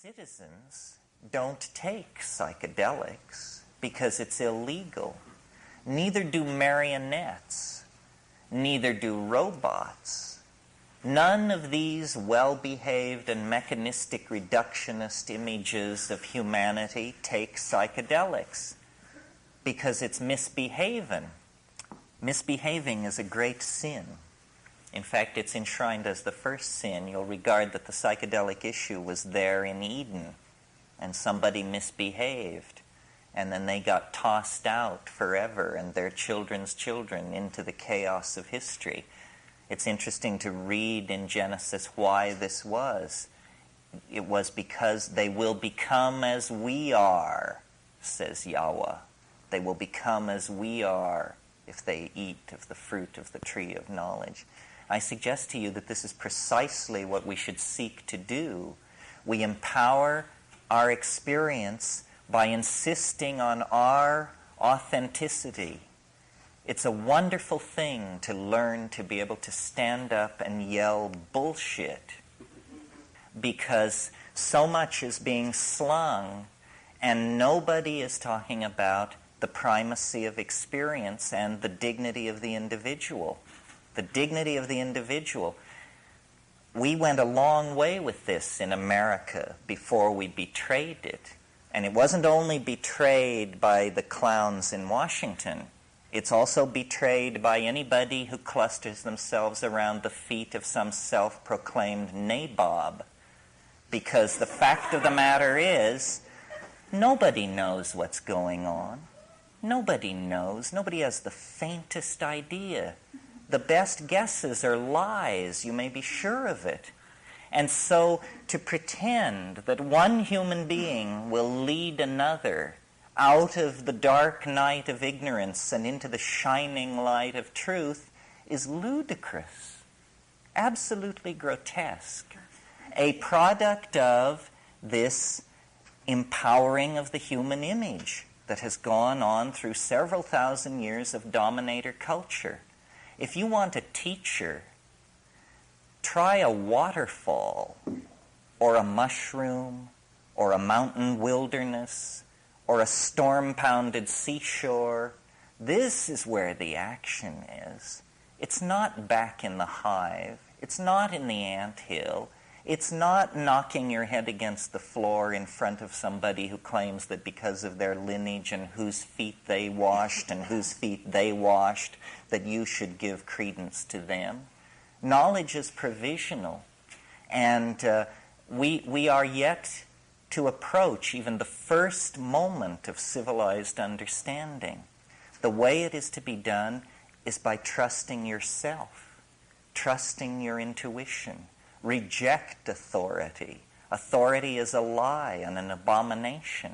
Citizens don't take psychedelics because it's illegal. Neither do marionettes. Neither do robots. None of these well-behaved and mechanistic reductionist images of humanity take psychedelics because it's misbehaving. Misbehaving is a great sin. In fact, it's enshrined as the first sin. You'll regard that the psychedelic issue was there in Eden, and somebody misbehaved, and then they got tossed out forever and their children's children into the chaos of history. It's interesting to read in Genesis why this was. It was because they will become as we are, says Yahweh. They will become as we are if they eat of the fruit of the tree of knowledge. I suggest to you that this is precisely what we should seek to do. We empower our experience by insisting on our authenticity. It's a wonderful thing to learn to be able to stand up and yell bullshit, because so much is being slung and nobody is talking about the primacy of experience and the dignity of the individual. The dignity of the individual. We went a long way with this in America before we betrayed it. And it wasn't only betrayed by the clowns in Washington. It's also betrayed by anybody who clusters themselves around the feet of some self-proclaimed nabob. Because the fact of the matter is, nobody knows what's going on. Nobody knows. Nobody has the faintest idea. The best guesses are lies, you may be sure of it. And so to pretend that one human being will lead another out of the dark night of ignorance and into the shining light of truth is ludicrous, absolutely grotesque. A product of this empowering of the human image that has gone on through several thousand years of dominator culture. If you want a teacher, try a waterfall, or a mushroom, or a mountain wilderness, or a storm-pounded seashore. This is where the action is. It's not back in the hive. It's not in the anthill. It's not knocking your head against the floor in front of somebody who claims that because of their lineage and whose feet they washed and whose feet they washed, that you should give credence to them. Knowledge is provisional, and we are yet to approach even the first moment of civilized understanding. The way it is to be done is by trusting yourself, trusting your intuition. Reject authority. Authority is a lie and an abomination.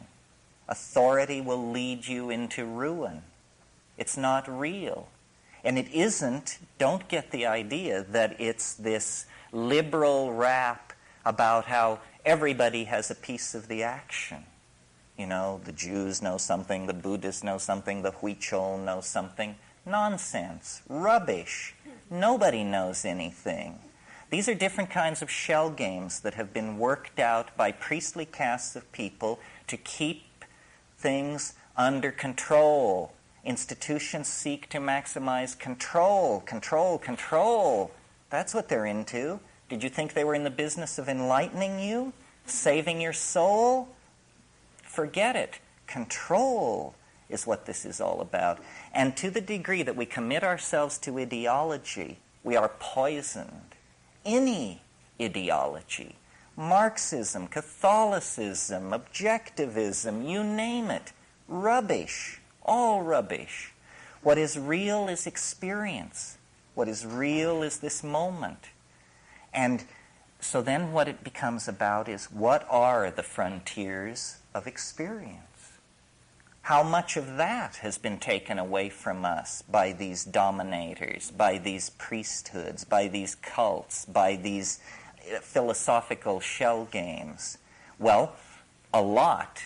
Authority will lead you into ruin. It's not real. And it isn't, don't get the idea that it's this liberal rap about how everybody has a piece of the action. You know, the Jews know something, the Buddhists know something, the Huichol know something. Nonsense. Rubbish. Nobody knows anything. These are different kinds of shell games that have been worked out by priestly castes of people to keep things under control. Institutions seek to maximize control, control, control. That's what they're into. Did you think they were in the business of enlightening you? Saving your soul? Forget it. Control is what this is all about. And to the degree that we commit ourselves to ideology, we are poisoned. Any ideology, Marxism, Catholicism, objectivism, you name it, rubbish, all rubbish. What is real is experience. What is real is this moment. And so then what it becomes about is, what are the frontiers of experience? How much of that has been taken away from us by these dominators, by these priesthoods, by these cults, by these philosophical shell games? Well, a lot.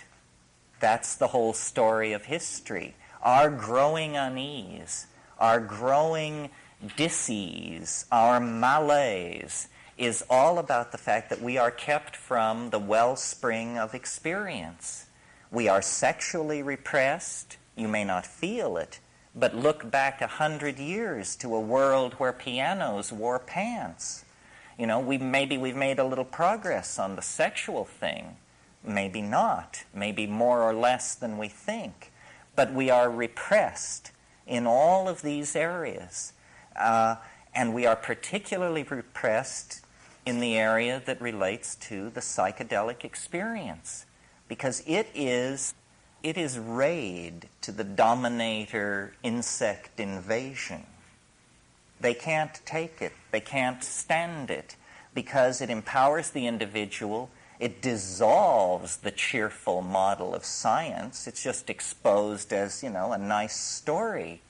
That's the whole story of history. Our growing unease, our growing dis-ease, our malaise, is all about the fact that we are kept from the wellspring of experience. We are sexually repressed. You may not feel it, but look back 100 years to a world where pianos wore pants. You know, maybe we've made a little progress on the sexual thing. Maybe not. Maybe more or less than we think. But we are repressed in all of these areas. And we are particularly repressed in the area that relates to the psychedelic experience. Because it is raid to the dominator insect invasion. They can't take it. They can't stand it because it empowers the individual. It dissolves the cheerful model of science. It's just exposed as, a nice story.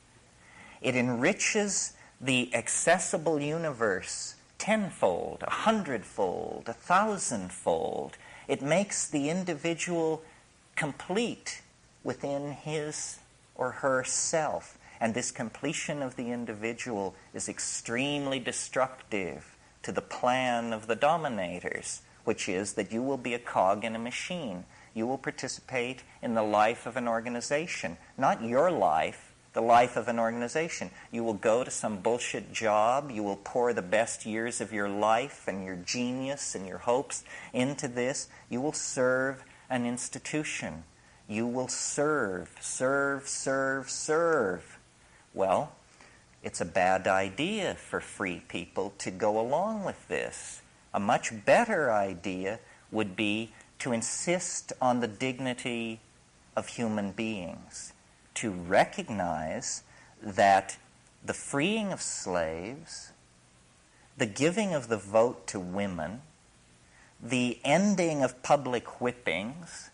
It enriches the accessible universe tenfold, 100-fold, 1,000-fold. It makes the individual complete within his or her self. And this completion of the individual is extremely destructive to the plan of the dominators, which is that you will be a cog in a machine. You will participate in the life of an organization. Not your life, the life of an organization. You will go to some bullshit job. You will pour the best years of your life and your genius and your hopes into this. You will serve an institution. You will serve. Well, it's a bad idea for free people to go along with this. A much better idea would be to insist on the dignity of human beings, to recognize that the freeing of slaves, the giving of the vote to women, the ending of public whippings,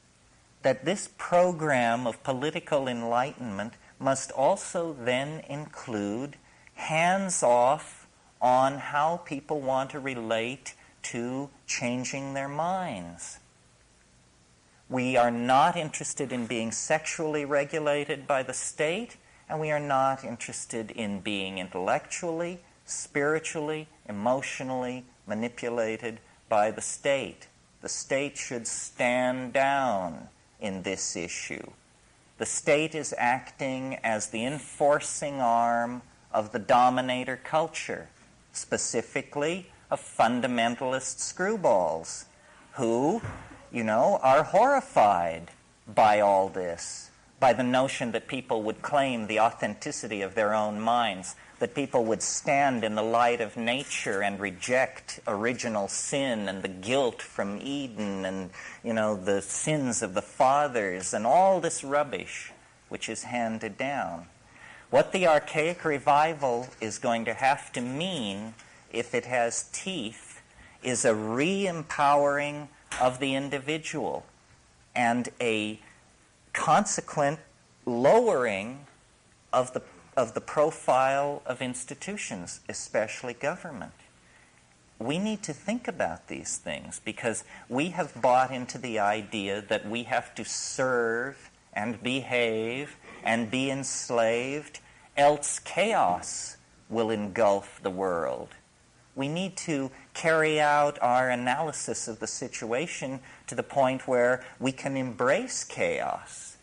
that this program of political enlightenment must also then include hands-off on how people want to relate to changing their minds. We are not interested in being sexually regulated by the state, and we are not interested in being intellectually, spiritually, emotionally manipulated by the state. The state should stand down in this issue. The state is acting as the enforcing arm of the dominator culture, specifically of fundamentalist screwballs who, are horrified by all this, by the notion that people would claim the authenticity of their own minds, that people would stand in the light of nature and reject original sin and the guilt from Eden and, the sins of the fathers and all this rubbish which is handed down. What the archaic revival is going to have to mean, if it has teeth, is a re-empowering of the individual and a consequent lowering of the profile of institutions, especially government. We need to think about these things because we have bought into the idea that we have to serve and behave and be enslaved, else chaos will engulf the world. We need to carry out our analysis of the situation to the point where we can embrace chaos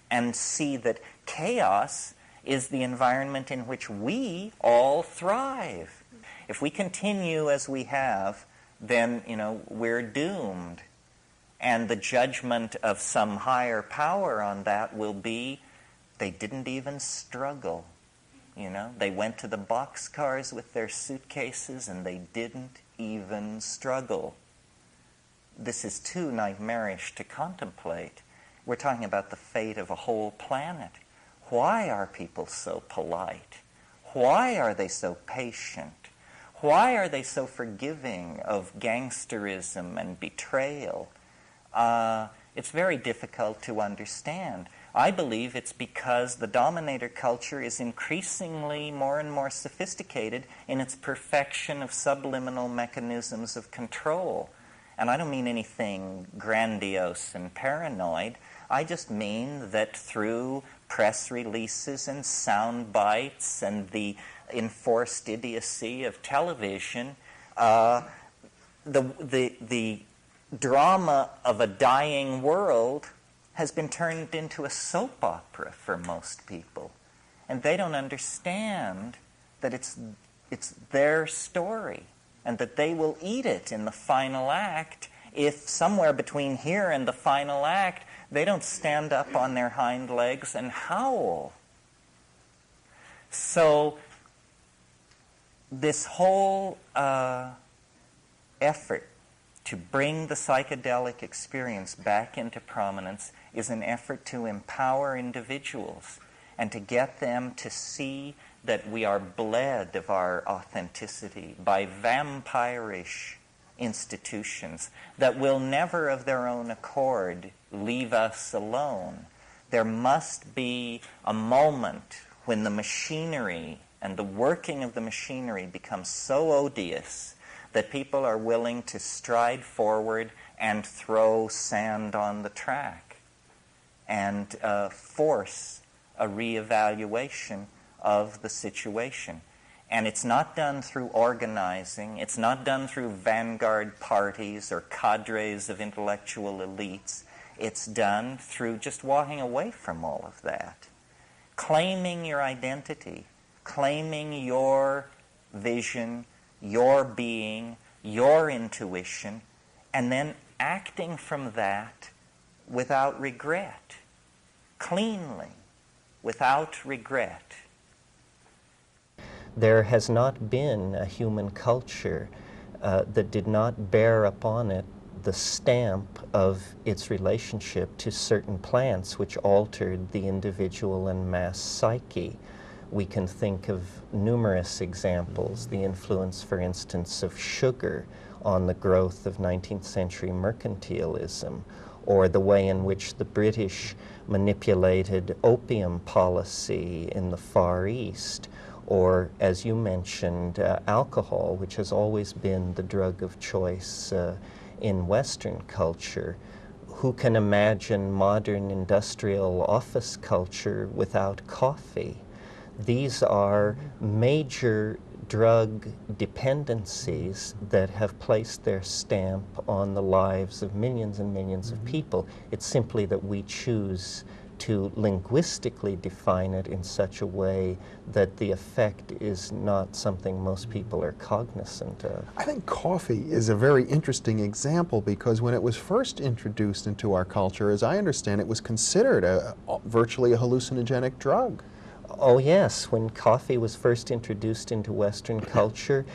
and see that chaos is the environment in which we all thrive. If we continue as we have, then, we're doomed. And the judgment of some higher power on that will be, they didn't even struggle. They went to the boxcars with their suitcases and they didn't even struggle. This is too nightmarish to contemplate. We're talking about the fate of a whole planet. Why are people so polite? Why are they so patient? Why are they so forgiving of gangsterism and betrayal? It's very difficult to understand. I believe it's because the dominator culture is increasingly more and more sophisticated in its perfection of subliminal mechanisms of control. And I don't mean anything grandiose and paranoid. I just mean that through press releases and sound bites and the enforced idiocy of television, the drama of a dying world has been turned into a soap opera for most people. And they don't understand that it's their story and that they will eat it in the final act if somewhere between here and the final act they don't stand up on their hind legs and howl. So this whole effort to bring the psychedelic experience back into prominence is an effort to empower individuals and to get them to see that we are bled of our authenticity by vampirish institutions that will never of their own accord leave us alone. There must be a moment when the machinery and the working of the machinery becomes so odious that people are willing to stride forward and throw sand on the track and force a reevaluation of the situation. And it's not done through organizing. It's not done through vanguard parties or cadres of intellectual elites. It's done through just walking away from all of that. Claiming your identity, claiming your vision, your being, your intuition, and then acting from that without regret, cleanly, without regret. There has not been a human culture that did not bear upon it the stamp of its relationship to certain plants which altered the individual and mass psyche. We can think of numerous examples, the influence, for instance, of sugar on the growth of 19th century mercantilism, or the way in which the British manipulated opium policy in the Far East, or, as you mentioned, alcohol, which has always been the drug of choice in Western culture. Who can imagine modern industrial office culture without coffee? These are major drug dependencies that have placed their stamp on the lives of millions and millions of people. It's simply that we choose to linguistically define it in such a way that the effect is not something most people are cognizant of. I think coffee is a very interesting example because when it was first introduced into our culture, as I understand it, was considered virtually a hallucinogenic drug. Oh yes, when coffee was first introduced into Western culture,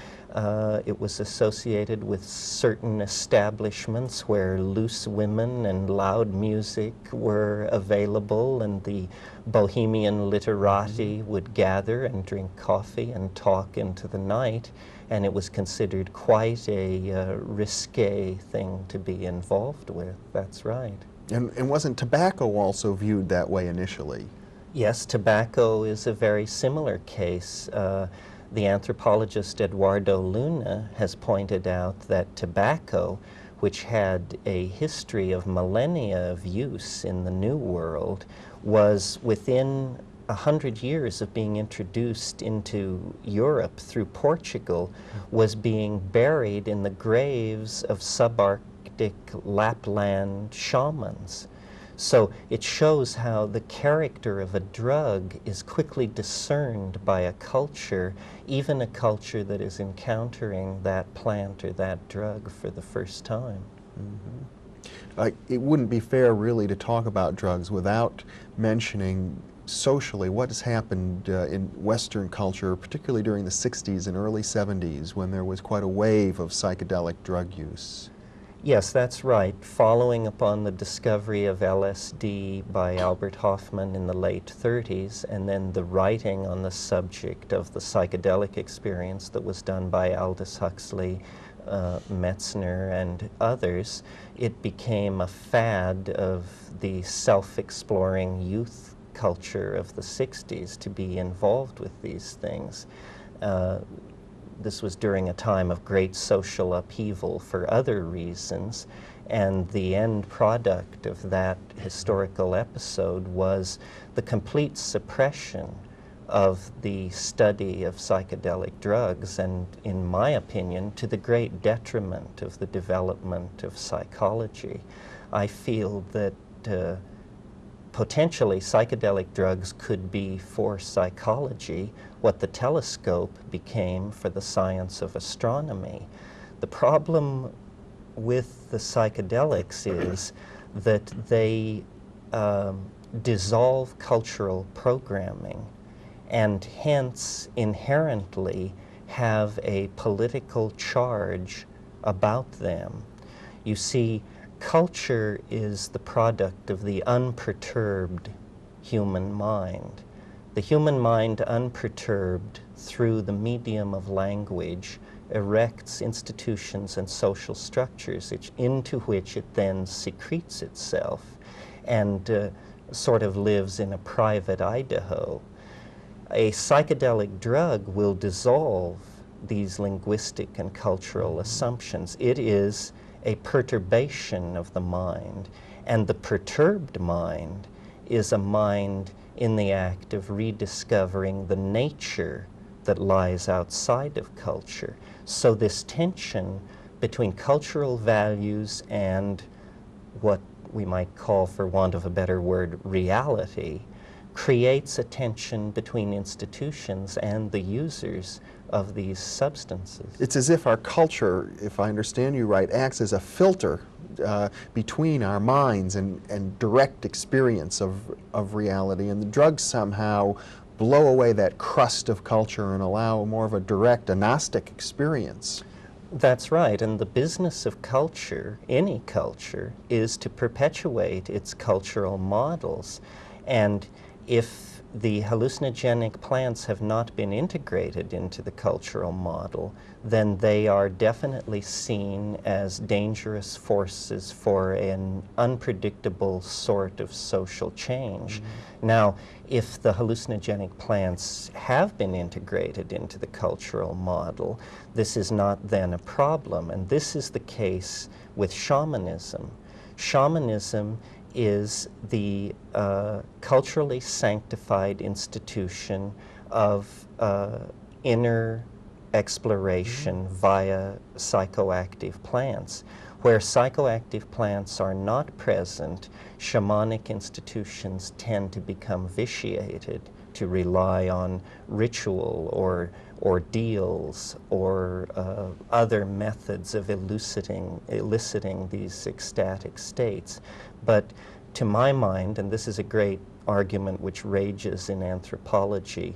it was associated with certain establishments where loose women and loud music were available, and the bohemian literati would gather and drink coffee and talk into the night, and it was considered quite a risque thing to be involved with. That's right. And wasn't tobacco also viewed that way initially? Yes, tobacco is a very similar case. The anthropologist Eduardo Luna has pointed out that tobacco, which had a history of millennia of use in the New World, was within 100 years of being introduced into Europe through Portugal, was being buried in the graves of subarctic Lapland shamans. So it shows how the character of a drug is quickly discerned by a culture, even a culture that is encountering that plant or that drug for the first time. It wouldn't be fair really to talk about drugs without mentioning socially what has happened in Western culture, particularly during the 60s and early 70s when there was quite a wave of psychedelic drug use. Yes, that's right. Following upon the discovery of LSD by Albert Hofmann in the late 30s, and then the writing on the subject of the psychedelic experience that was done by Aldous Huxley, Metzner, and others, it became a fad of the self-exploring youth culture of the 60s to be involved with these things. This was during a time of great social upheaval for other reasons, and the end product of that historical episode was the complete suppression of the study of psychedelic drugs, and in my opinion, to the great detriment of the development of psychology. I feel that potentially psychedelic drugs could be for psychology what the telescope became for the science of astronomy. The problem with the psychedelics is that they dissolve cultural programming and hence inherently have a political charge about them. You see, culture is the product of the unperturbed human mind. The human mind, unperturbed through the medium of language, erects institutions and social structures into which it then secretes itself and sort of lives in a private Idaho. A psychedelic drug will dissolve these linguistic and cultural assumptions. It is a perturbation of the mind, and the perturbed mind is a mind in the act of rediscovering the nature that lies outside of culture. So this tension between cultural values and what we might call, for want of a better word, reality, creates a tension between institutions and the users of these substances. It's as if our culture, if I understand you right, acts as a filter between our minds and direct experience of reality, and the drugs somehow blow away that crust of culture and allow more of a direct, agnostic experience. That's right, and the business of culture, any culture, is to perpetuate its cultural models. And if the hallucinogenic plants have not been integrated into the cultural model, then they are definitely seen as dangerous forces for an unpredictable sort of social change. Now, if the hallucinogenic plants have been integrated into the cultural model, this is not then a problem, and this is the case with shamanism. Shamanism is the culturally sanctified institution of inner exploration via psychoactive plants. Where psychoactive plants are not present, shamanic institutions tend to become vitiated, to rely on ritual or ordeals or other methods of eliciting these ecstatic states. But to my mind, and this is a great argument which rages in anthropology,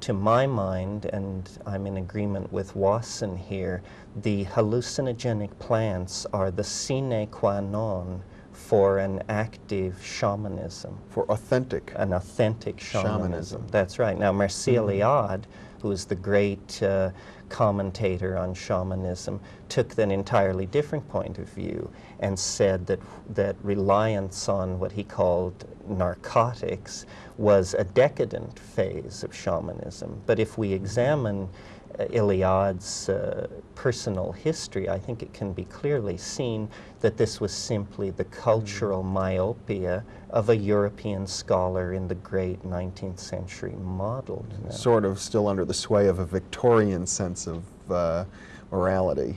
to my mind, and I'm in agreement with Wasson here, the hallucinogenic plants are the sine qua non for an active shamanism. For authentic. An authentic shamanism. That's right. Now, Mircea Eliade, who is the great commentator on shamanism, took an entirely different point of view and said that reliance on what he called narcotics was a decadent phase of shamanism. But if we examine Eliade's personal history, I think it can be clearly seen that this was simply the cultural myopia of a European scholar in the great 19th century model. Sort of still under the sway of a Victorian sense of morality.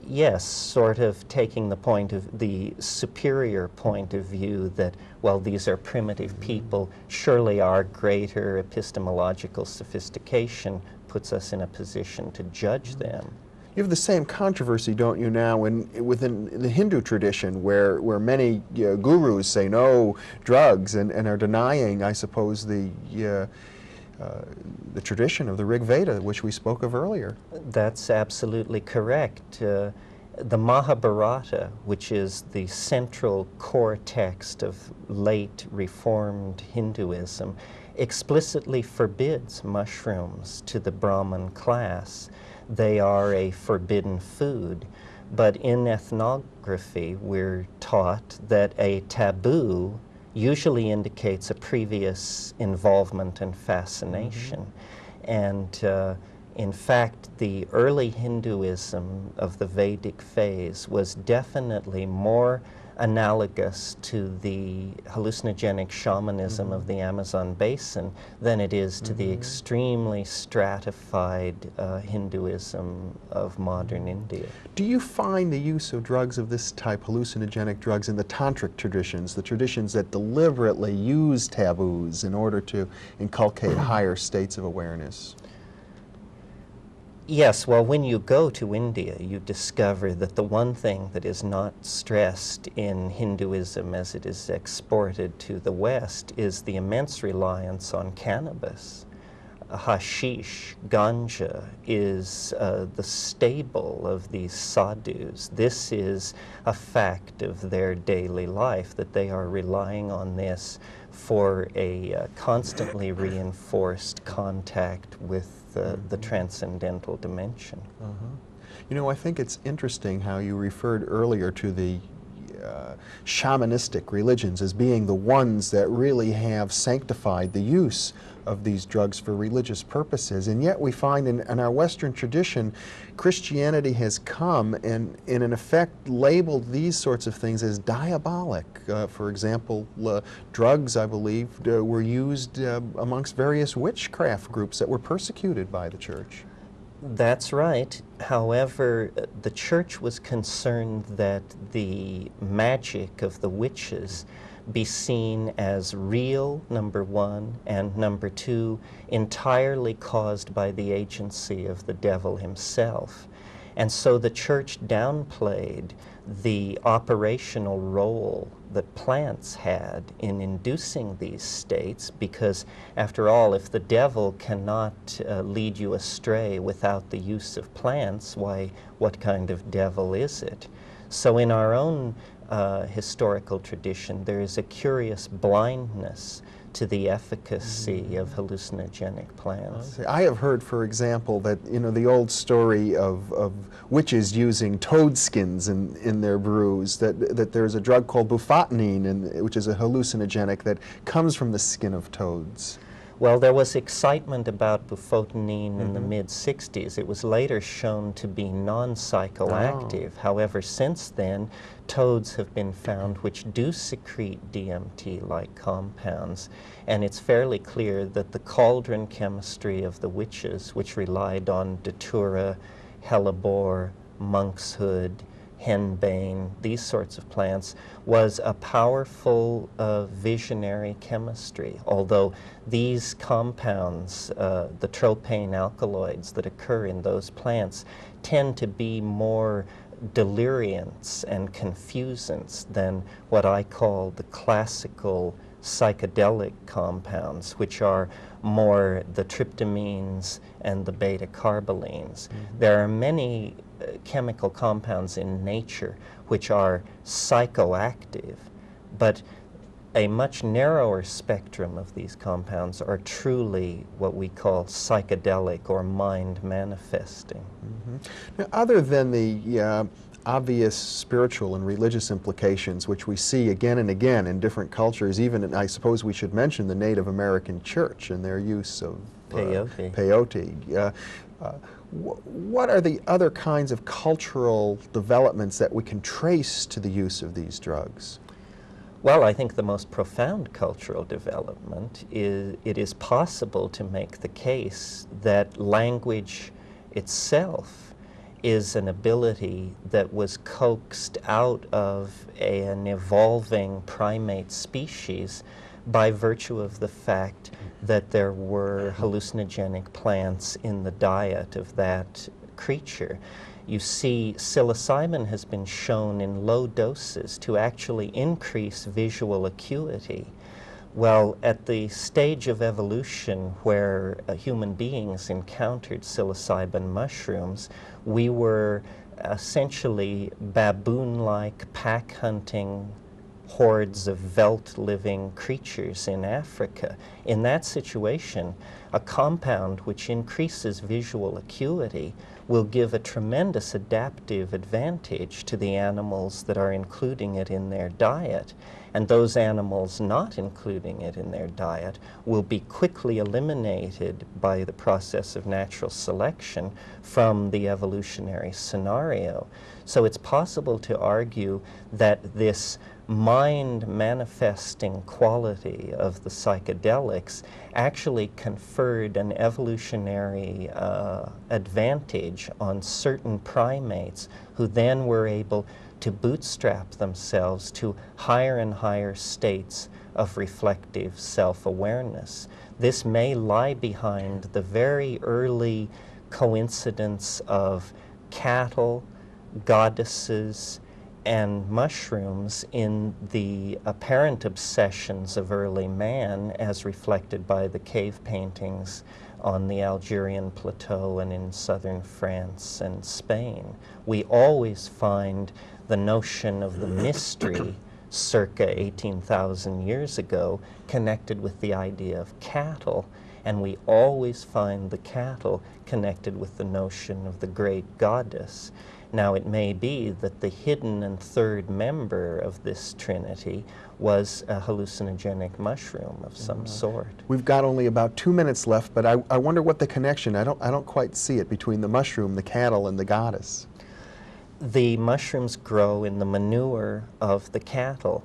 Yes, sort of taking the superior point of view that, well, these are primitive people, surely our greater epistemological sophistication puts us in a position to judge them. You have the same controversy, don't you, now within the Hindu tradition, where many gurus say no drugs and are denying, I suppose, the tradition of the Rig Veda, which we spoke of earlier. That's absolutely correct. The Mahabharata, which is the central core text of late Reformed Hinduism, explicitly forbids mushrooms to the Brahmin class. They are a forbidden food. But in ethnography, we're taught that a taboo usually indicates a previous involvement and fascination. And in fact, the early Hinduism of the Vedic phase was definitely more analogous to the hallucinogenic shamanism of the Amazon basin than it is to the extremely stratified Hinduism of modern India. Do you find the use of drugs of this type, hallucinogenic drugs, in the tantric traditions, the traditions that deliberately use taboos in order to inculcate higher states of awareness? Yes, well, when you go to India, you discover that the one thing that is not stressed in Hinduism as it is exported to the West is the immense reliance on cannabis. Hashish, ganja, is the staple of these sadhus. This is a fact of their daily life, that they are relying on this for a constantly reinforced contact with the transcendental dimension. You know, I think it's interesting how you referred earlier to the shamanistic religions as being the ones that really have sanctified the use of these drugs for religious purposes. And yet we find in our Western tradition, Christianity has come and in effect labeled these sorts of things as diabolic. For example, drugs, I believe, were used amongst various witchcraft groups that were persecuted by the church. That's right. However, the church was concerned that the magic of the witches be seen as real, number one, and number two, entirely caused by the agency of the devil himself. And so the church downplayed the operational role that plants had in inducing these states, because after all, if the devil cannot lead you astray without the use of plants, why, what kind of devil is it? So in our own historical tradition, there is a curious blindness to the efficacy of hallucinogenic plants. I have heard, for example, that, you know, the old story of witches using toad skins in their brews, that there's a drug called bufotenine, which is a hallucinogenic that comes from the skin of toads. Well, there was excitement about bufotenine in the mid-60s. It was later shown to be non-psychoactive. However, since then, toads have been found which do secrete DMT-like compounds, and it's fairly clear that the cauldron chemistry of the witches, which relied on datura, hellebore, monkshood, henbane, these sorts of plants, was a powerful visionary chemistry, although these compounds, the tropane alkaloids that occur in those plants, tend to be more deliriants and confusants than what I call the classical psychedelic compounds, which are more the tryptamines and the beta-carbolines. There are many chemical compounds in nature which are psychoactive, but a much narrower spectrum of these compounds are truly what we call psychedelic or mind manifesting. Now, other than the obvious spiritual and religious implications, which we see again and again in different cultures, even, I suppose we should mention the Native American church and their use of peyote. What are the other kinds of cultural developments that we can trace to the use of these drugs? Well, I think the most profound cultural development is it is possible to make the case that language itself is an ability that was coaxed out of an evolving primate species by virtue of the fact that there were hallucinogenic plants in the diet of that creature. You see, psilocybin has been shown in low doses to actually increase visual acuity. Well, at the stage of evolution where human beings encountered psilocybin mushrooms, we were essentially baboon-like pack-hunting hordes of veldt-living creatures in Africa. In that situation, a compound which increases visual acuity will give a tremendous adaptive advantage to the animals that are including it in their diet. And those animals not including it in their diet will be quickly eliminated by the process of natural selection from the evolutionary scenario. So it's possible to argue that this mind-manifesting quality of the psychedelics actually conferred an evolutionary advantage on certain primates who then were able to bootstrap themselves to higher and higher states of reflective self-awareness. This may lie behind the very early coincidence of cattle, goddesses, and mushrooms in the apparent obsessions of early man as reflected by the cave paintings on the Algerian plateau and in southern France and Spain. We always find the notion of the mystery circa 18,000 years ago connected with the idea of cattle, and we always find the cattle connected with the notion of the great goddess. Now, it may be that the hidden and third member of this trinity was a hallucinogenic mushroom of some sort. We've got only about 2 minutes left, but I wonder what the connection, I don't quite see it, between the mushroom, the cattle, and the goddess. The mushrooms grow in the manure of the cattle.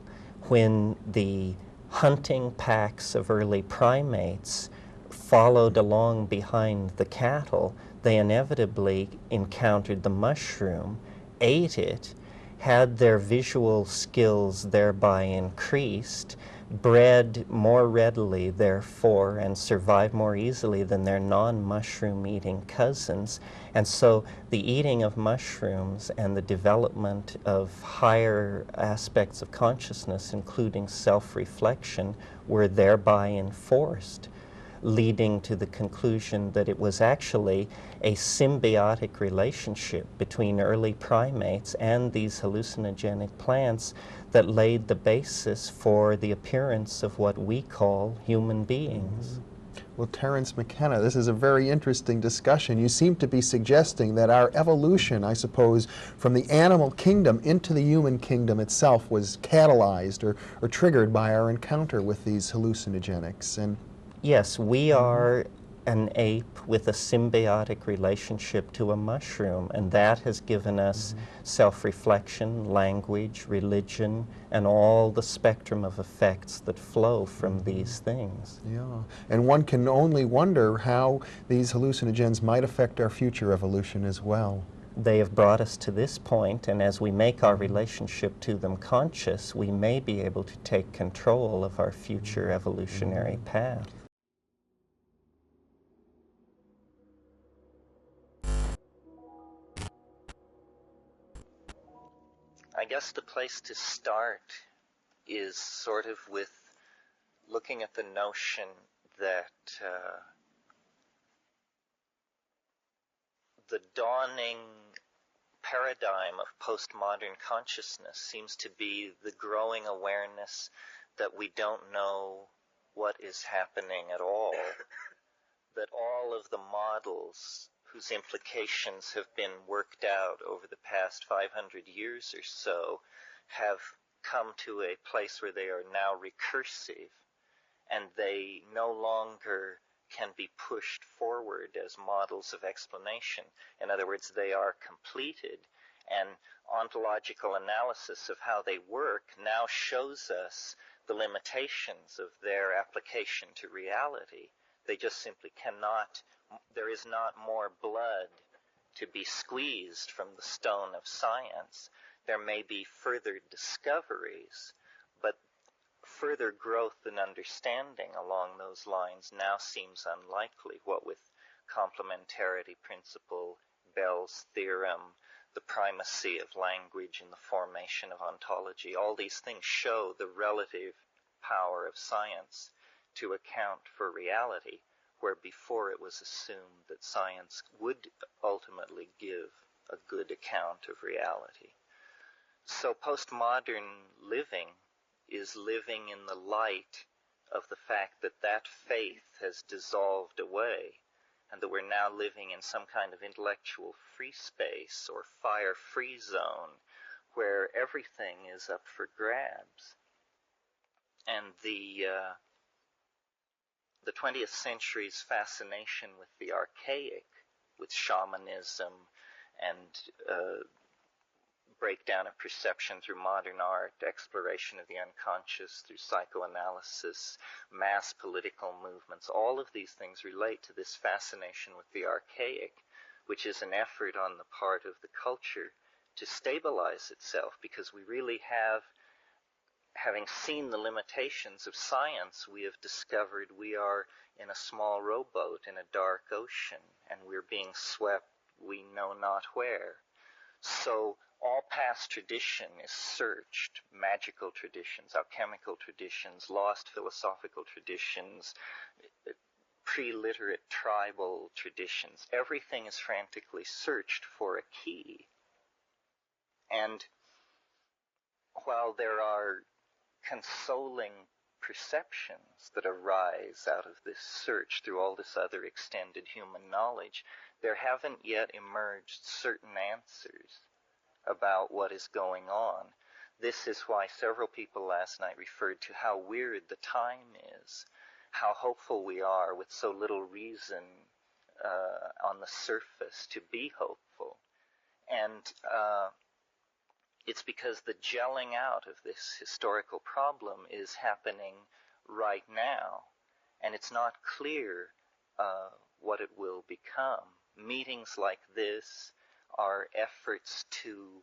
When the hunting packs of early primates followed along behind the cattle, they inevitably encountered the mushroom, ate it, had their visual skills thereby increased, bred more readily, therefore, and survived more easily than their non-mushroom eating cousins. And so the eating of mushrooms and the development of higher aspects of consciousness, including self-reflection, were thereby enforced, leading to the conclusion that it was actually a symbiotic relationship between early primates and these hallucinogenic plants that laid the basis for the appearance of what we call human beings. Well, Terence Mckenna, this is a very interesting discussion. You seem to be suggesting that our evolution, I suppose, from the animal kingdom into the human kingdom itself was catalyzed or triggered by our encounter with these hallucinogenics. And yes, we are an ape with a symbiotic relationship to a mushroom, and that has given us self-reflection, language, religion, and all the spectrum of effects that flow from these things. yeah, and one can only wonder how these hallucinogens might affect our future evolution as well. They have brought us to this point, and as we make our relationship to them conscious, we may be able to take control of our future evolutionary path. I guess the place to start is sort of with looking at the notion that the dawning paradigm of postmodern consciousness seems to be the growing awareness that we don't know what is happening at all, that all of the models whose implications have been worked out over the past 500 years or so have come to a place where they are now recursive, and they no longer can be pushed forward as models of explanation. In other words, they are completed, and ontological analysis of how they work now shows us the limitations of their application to reality. They just simply cannot, there is not more blood to be squeezed from the stone of science. There may be further discoveries, but further growth and understanding along those lines now seems unlikely, what with complementarity principle, Bell's theorem, the primacy of language in the formation of ontology. All these things show the relative power of science to account for reality, where before it was assumed that science would ultimately give a good account of reality. So postmodern living is living in the light of the fact that that faith has dissolved away, and that we're now living in some kind of intellectual free space or fire-free zone where everything is up for grabs. And the 20th century's fascination with the archaic, with shamanism and breakdown of perception through modern art, exploration of the unconscious through psychoanalysis, mass political movements, all of these things relate to this fascination with the archaic, which is an effort on the part of the culture to stabilize itself, because we really have, having seen the limitations of science, we have discovered we are in a small rowboat in a dark ocean, and we're being swept we know not where. So all past tradition is searched, magical traditions, alchemical traditions, lost philosophical traditions, pre-literate tribal traditions. Everything is frantically searched for a key. And while there are consoling perceptions that arise out of this search through all this other extended human knowledge, there haven't yet emerged certain answers about what is going on. This is why several people last night referred to how weird the time is, how hopeful we are with so little reason on the surface to be hopeful. And it's because the gelling out of this historical problem is happening right now, and it's not clear what it will become. Meetings like this are efforts to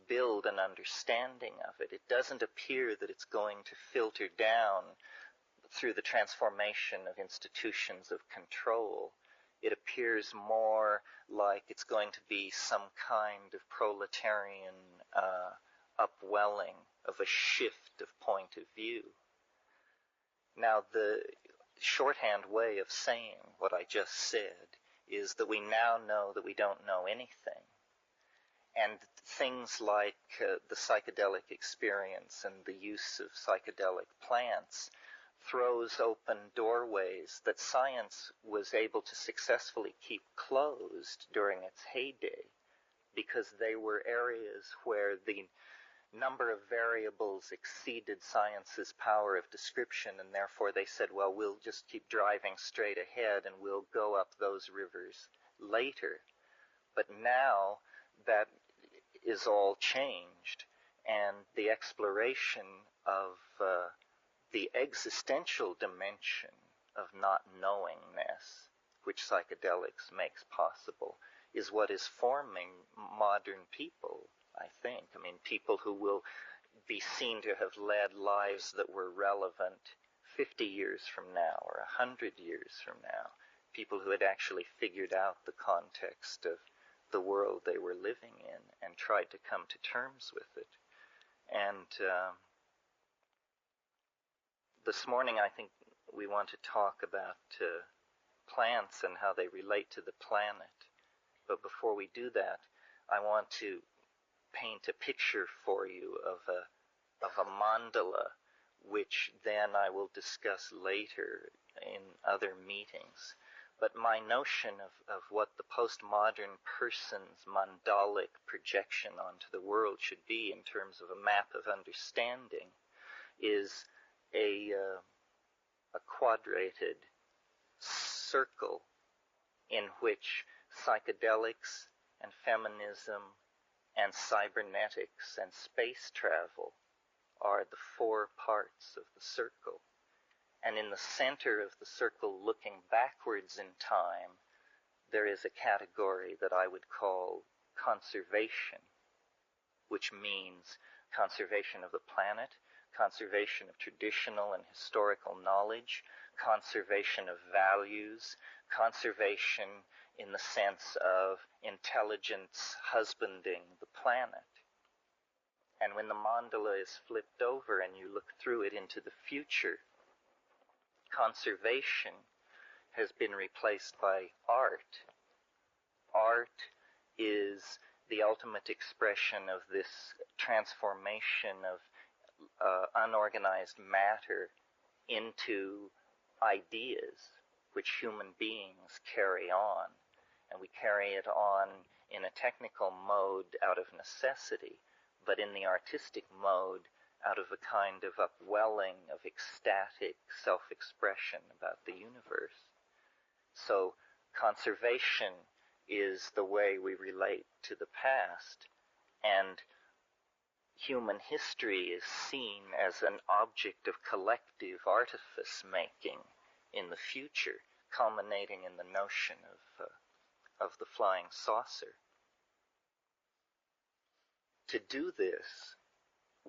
build an understanding of it. It doesn't appear that it's going to filter down through the transformation of institutions of control. It appears more like it's going to be some kind of proletarian upwelling of a shift of point of view. Now, the shorthand way of saying what I just said is that we now know that we don't know anything. And things like the psychedelic experience and the use of psychedelic plants throws open doorways that science was able to successfully keep closed during its heyday, because they were areas where the number of variables exceeded science's power of description, and therefore they said, well, we'll just keep driving straight ahead and we'll go up those rivers later. But now that is all changed, and the exploration of the existential dimension of not knowingness, which psychedelics makes possible, is what is forming modern people, I think. I mean, people who will be seen to have led lives that were relevant 50 years from now or 100 years from now. People who had actually figured out the context of the world they were living in and tried to come to terms with it. And this morning I think we want to talk about plants and how they relate to the planet. But before we do that, I want to paint a picture for you of a mandala, which then I will discuss later in other meetings. But my notion of what the postmodern person's mandalic projection onto the world should be in terms of a map of understanding is a quadrated circle in which psychedelics and feminism and cybernetics and space travel are the four parts of the circle. And in the center of the circle, looking backwards in time, there is a category that I would call conservation, which means conservation of the planet, conservation of traditional and historical knowledge, conservation of values, conservation in the sense of intelligence husbanding the planet. And when the mandala is flipped over and you look through it into the future, conservation has been replaced by art. Art is the ultimate expression of this transformation of unorganized matter into ideas which human beings carry on. And we carry it on in a technical mode out of necessity, but in the artistic mode out of a kind of upwelling of ecstatic self-expression about the universe. So conservation is the way we relate to the past, and human history is seen as an object of collective artifice making in the future, culminating in the notion of the flying saucer. To do this,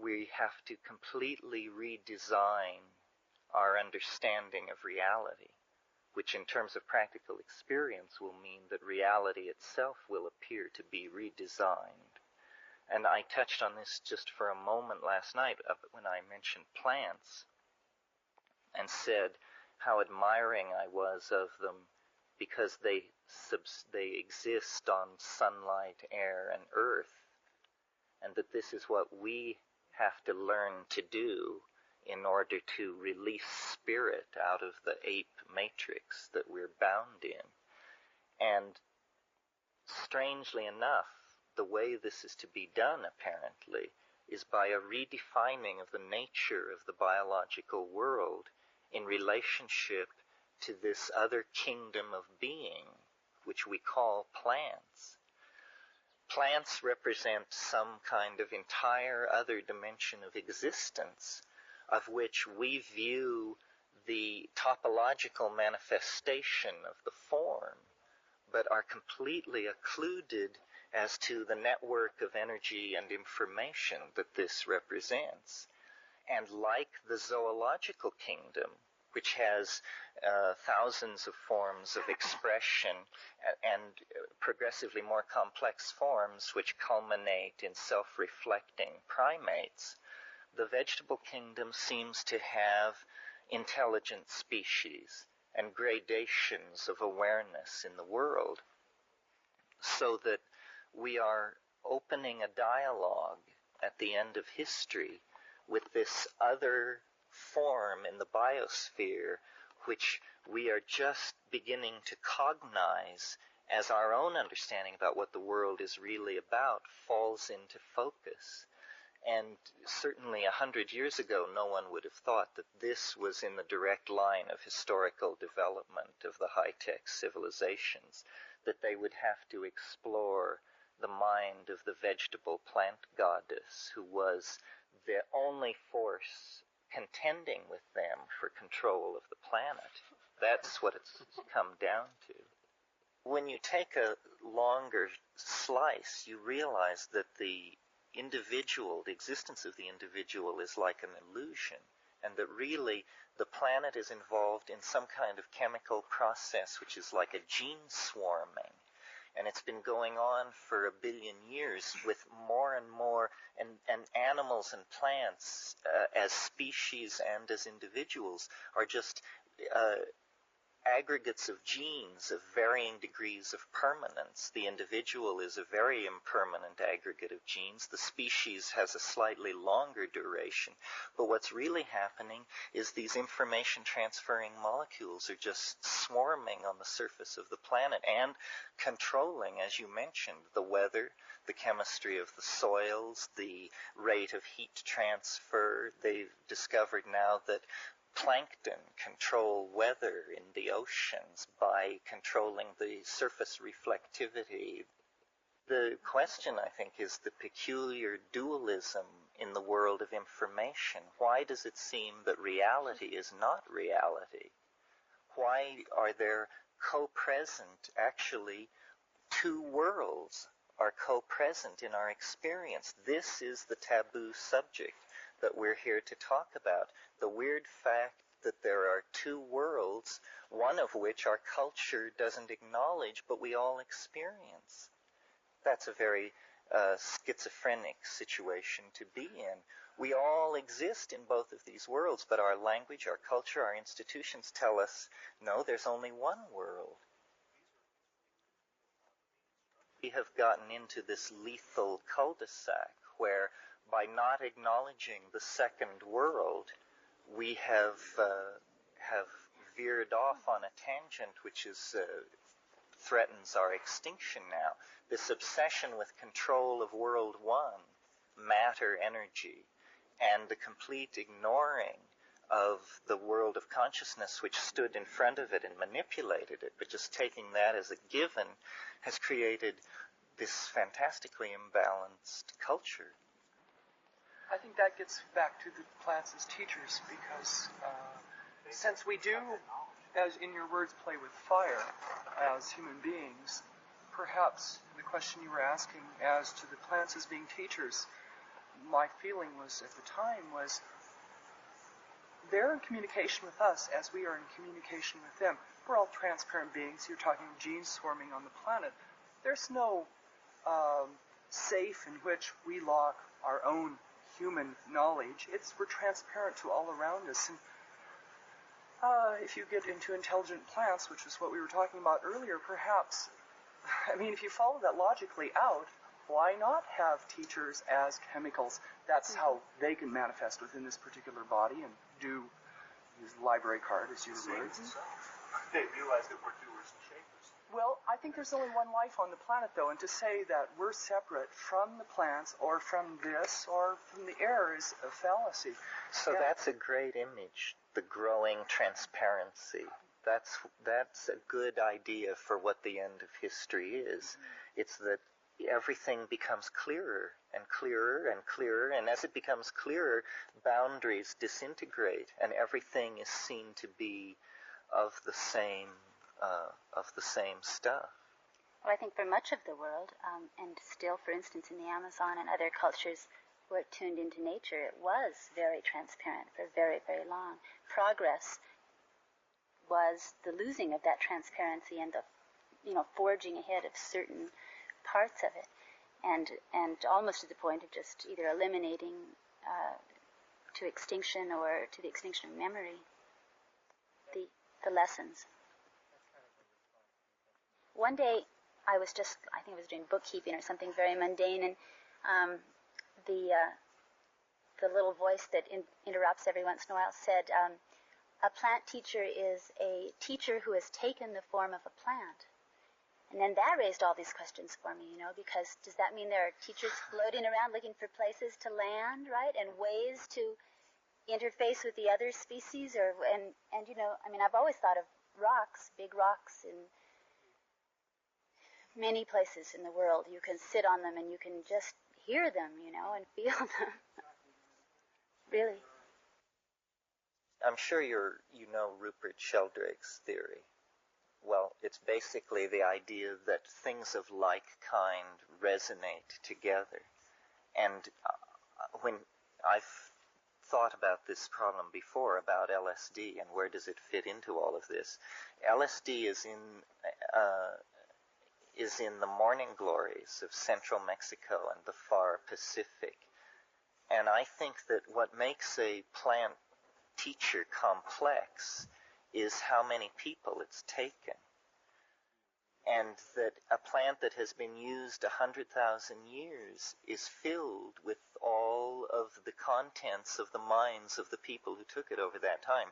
we have to completely redesign our understanding of reality, which in terms of practical experience will mean that reality itself will appear to be redesigned. And I touched on this just for a moment last night when I mentioned plants and said how admiring I was of them because they exist on sunlight, air, and earth, and that this is what we have to learn to do in order to release spirit out of the ape matrix that we're bound in. And strangely enough, the way this is to be done, apparently, is by a redefining of the nature of the biological world in relationship to this other kingdom of being, which we call plants. Plants represent some kind of entire other dimension of existence, of which we view the topological manifestation of the form, but are completely occluded as to the network of energy and information that this represents. And like the zoological kingdom, which has thousands of forms of expression and progressively more complex forms which culminate in self-reflecting primates, the vegetable kingdom seems to have intelligent species and gradations of awareness in the world, so that we are opening a dialogue at the end of history with this other form in the biosphere, which we are just beginning to cognize as our own understanding about what the world is really about falls into focus. And certainly 100 years ago, no one would have thought that this was in the direct line of historical development of the high-tech civilizations, that they would have to explore the mind of the vegetable plant goddess, who was the only force contending with them for control of the planet. That's what it's come down to. When you take a longer slice, you realize that the individual, the existence of the individual, is like an illusion, and that really the planet is involved in some kind of chemical process which is like a gene swarming. And it's been going on for 1 billion years, with more and more, and animals and plants as species and as individuals are just aggregates of genes of varying degrees of permanence. The individual is a very impermanent aggregate of genes. The species has a slightly longer duration. But what's really happening is these information transferring molecules are just swarming on the surface of the planet and controlling, as you mentioned, the weather, the chemistry of the soils, the rate of heat transfer. They've discovered now that plankton control weather in the oceans by controlling the surface reflectivity. The question, I think, is the peculiar dualism in the world of information. Why does it seem that reality is not reality? Why are there co-present, actually, two worlds are co-present in our experience? This is the taboo subject that we're here to talk about. The weird fact that there are two worlds, one of which our culture doesn't acknowledge, but we all experience. That's a very schizophrenic situation to be in. We all exist in both of these worlds, but our language, our culture, our institutions tell us, no, there's only one world. We have gotten into this lethal cul-de-sac where by not acknowledging the second world, we have veered off on a tangent which threatens our extinction now. This obsession with control of World One, matter, energy, and the complete ignoring of the world of consciousness which stood in front of it and manipulated it, but just taking that as a given, has created this fantastically imbalanced culture. I think that gets back to the plants as teachers, because since we do, as in your words, play with fire as human beings, perhaps the question you were asking as to the plants as being teachers, my feeling was at the time was they're in communication with us as we are in communication with them. We're all transparent beings. You're talking genes swarming on the planet. There's no safe in which we lock our own human knowledge. We're transparent to all around us. And if you get into intelligent plants, which is what we were talking about earlier, perhaps, I mean, if you follow that logically out, why not have teachers as chemicals? That's how they can manifest within this particular body and use the library card, as your words. They realize that we're doers and shapers. Well, I think there's only one life on the planet, though, and to say that we're separate from the plants or from this or from the air is a fallacy. So that's a great image, the growing transparency. That's a good idea for what the end of history is. Mm-hmm. It's that everything becomes clearer and clearer and clearer, and as it becomes clearer, boundaries disintegrate, and everything is seen to be of the same stuff. Well, I think for much of the world, and still, for instance, in the Amazon and other cultures where it tuned into nature, it was very transparent for very, very long. Progress was the losing of that transparency and the, forging ahead of certain parts of it, and almost to the point of just either eliminating to extinction or to the extinction of memory the lessons. One day I think I was doing bookkeeping or something very mundane, and the little voice that interrupts every once in a while said, a plant teacher is a teacher who has taken the form of a plant. And then that raised all these questions for me, because does that mean there are teachers floating around looking for places to land, right, and ways to interface with the other species? And I've always thought of rocks, big rocks, in many places in the world. You can sit on them and you can just hear them, and feel them. Really. I'm sure you know Rupert Sheldrake's theory. Well, it's basically the idea that things of like kind resonate together. And when I've thought about this problem before, about LSD and where does it fit into all of this, LSD is in the morning glories of central Mexico and the far Pacific. And I think that what makes a plant teacher complex is how many people it's taken. And that a plant that has been used 100,000 years is filled with all of the contents of the minds of the people who took it over that time.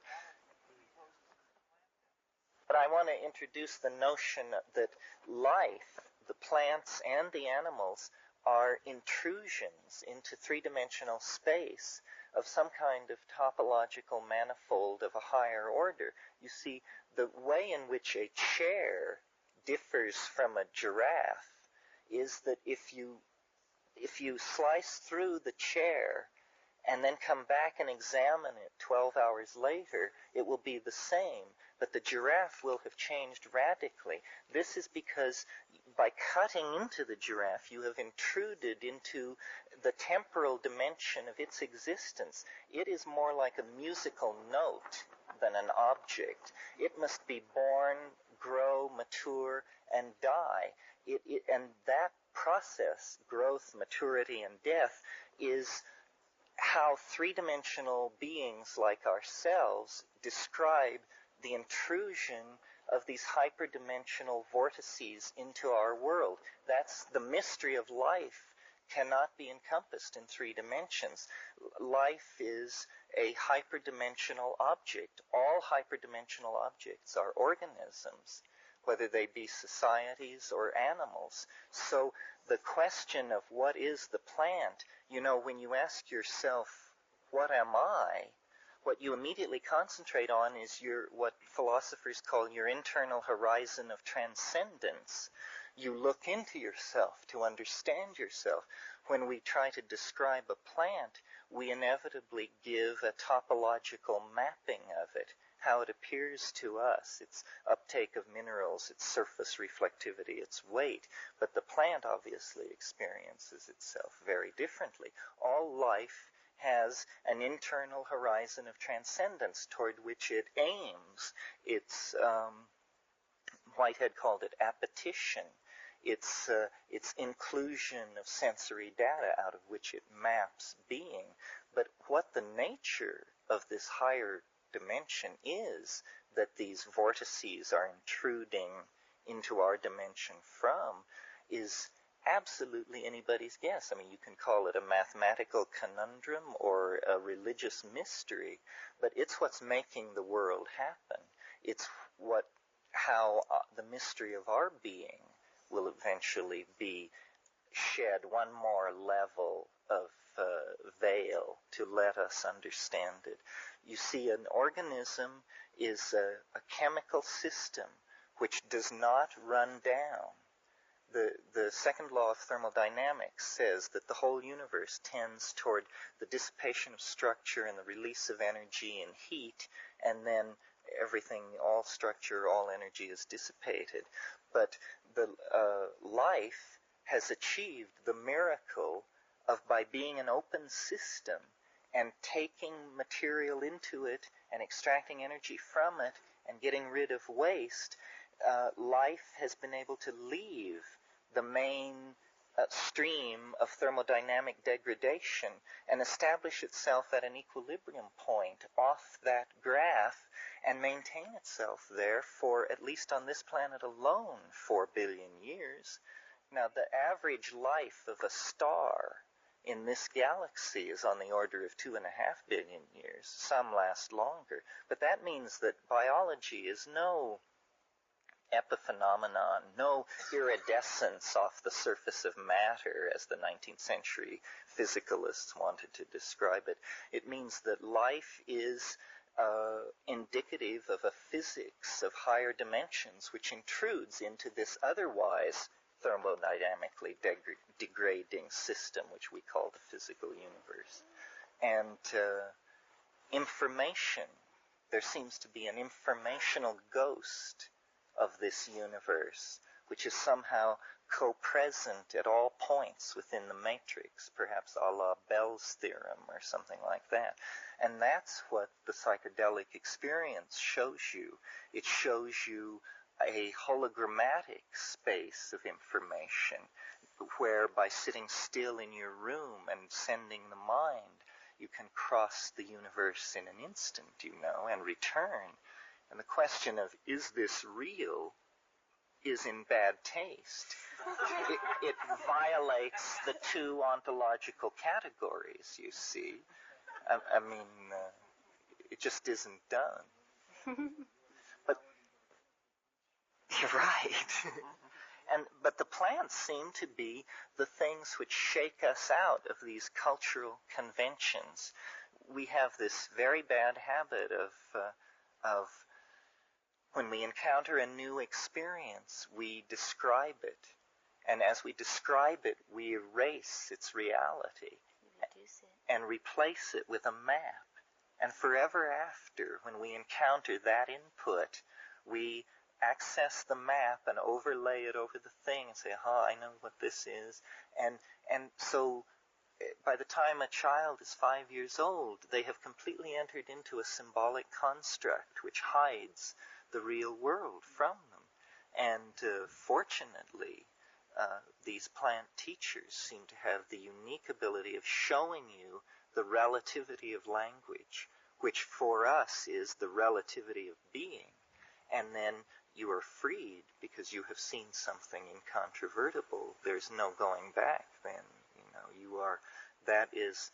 But I want to introduce the notion that life, the plants and the animals, are intrusions into three-dimensional space of some kind of topological manifold of a higher order. You see, the way in which a chair differs from a giraffe is that if you slice through the chair and then come back and examine it 12 hours later, it will be the same, but the giraffe will have changed radically. This is because by cutting into the giraffe, you have intruded into the temporal dimension of its existence. It is more like a musical note than an object. It must be born, grow, mature, and die. And that process, growth, maturity, and death, is how three-dimensional beings like ourselves describe the intrusion of these hyperdimensional vortices into our world. That's the mystery of life, cannot be encompassed in 3 dimensions. Life is a hyperdimensional object. All hyperdimensional objects are organisms, whether they be societies or animals. So the question of what is the plant, when you ask yourself, what am I? What you immediately concentrate on is what philosophers call your internal horizon of transcendence. You look into yourself to understand yourself. When we try to describe a plant, we inevitably give a topological mapping of it, how it appears to us, its uptake of minerals, its surface reflectivity, its weight. But the plant obviously experiences itself very differently. All life has an internal horizon of transcendence toward which it aims. It's Whitehead called it appetition. It's inclusion of sensory data out of which it maps being. But what the nature of this higher dimension is that these vortices are intruding into our dimension from is absolutely anybody's guess. I mean, you can call it a mathematical conundrum or a religious mystery, but it's what's making the world happen. It's how the mystery of our being will eventually be shed one more level of veil to let us understand it. You see, an organism is a chemical system which does not run down. The second law of thermodynamics says that the whole universe tends toward the dissipation of structure and the release of energy and heat, and then everything, all structure, all energy is dissipated. But the life has achieved the miracle of, by being an open system and taking material into it and extracting energy from it and getting rid of waste, life has been able to leave the main stream of thermodynamic degradation and establish itself at an equilibrium point off that graph and maintain itself there for, at least on this planet alone, 4 billion years. Now, the average life of a star in this galaxy is on the order of 2.5 billion years. Some last longer. But that means that biology is no epiphenomenon, no iridescence off the surface of matter, as the 19th century physicalists wanted to describe it. It means that life is indicative of a physics of higher dimensions which intrudes into this otherwise thermodynamically degrading system which we call the physical universe. And information, there seems to be an informational ghost of this universe, which is somehow co-present at all points within the matrix, perhaps a la Bell's theorem or something like that. And that's what the psychedelic experience shows you. It shows you a hologrammatic space of information, where by sitting still in your room and sending the mind, you can cross the universe in an instant, and return. And the question of, is this real, is in bad taste. It violates the 2 ontological categories, you see. I mean, it just isn't done. But you're right. But the plants seem to be the things which shake us out of these cultural conventions. We have this very bad habit of when we encounter a new experience, we describe it. And as we describe it, we erase its reality and replace it with a map. And forever after, when we encounter that input, we access the map and overlay it over the thing and say, I know what this is. And so by the time a child is 5 years old, they have completely entered into a symbolic construct which hides the real world from them. And fortunately, these plant teachers seem to have the unique ability of showing you the relativity of language, which for us is the relativity of being. And then you are freed because you have seen something incontrovertible. There's no going back then. that is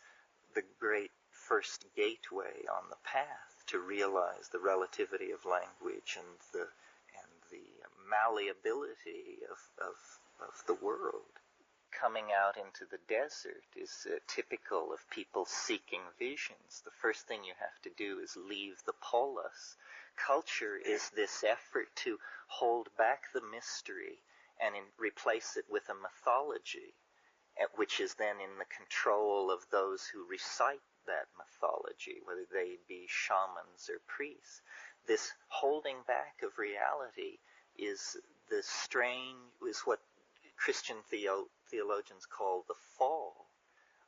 the great first gateway on the path to realize the relativity of language and the malleability of the world. Coming out into the desert is typical of people seeking visions. The first thing you have to do is leave the polis. Culture is this effort to hold back the mystery and replace it with a mythology, which is then in the control of those who recite that mythology, whether they be shamans or priests. This holding back of reality is what Christian theologians call the fall,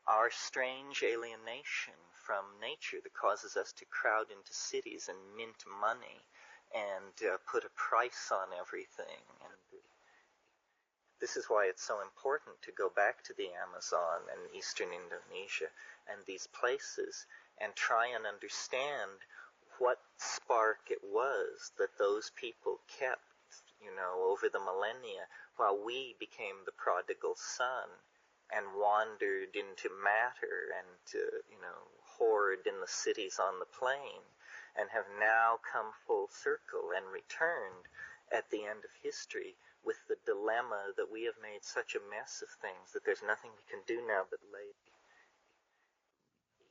our strange alienation from nature that causes us to crowd into cities and mint money and put a price on everything. And this is why it's so important to go back to the Amazon and eastern Indonesia and these places and try and understand what spark it was that those people kept, over the millennia, while we became the prodigal son and wandered into matter and, hoard in the cities on the plain, and have now come full circle and returned at the end of history with the dilemma that we have made such a mess of things that there's nothing we can do now but lay.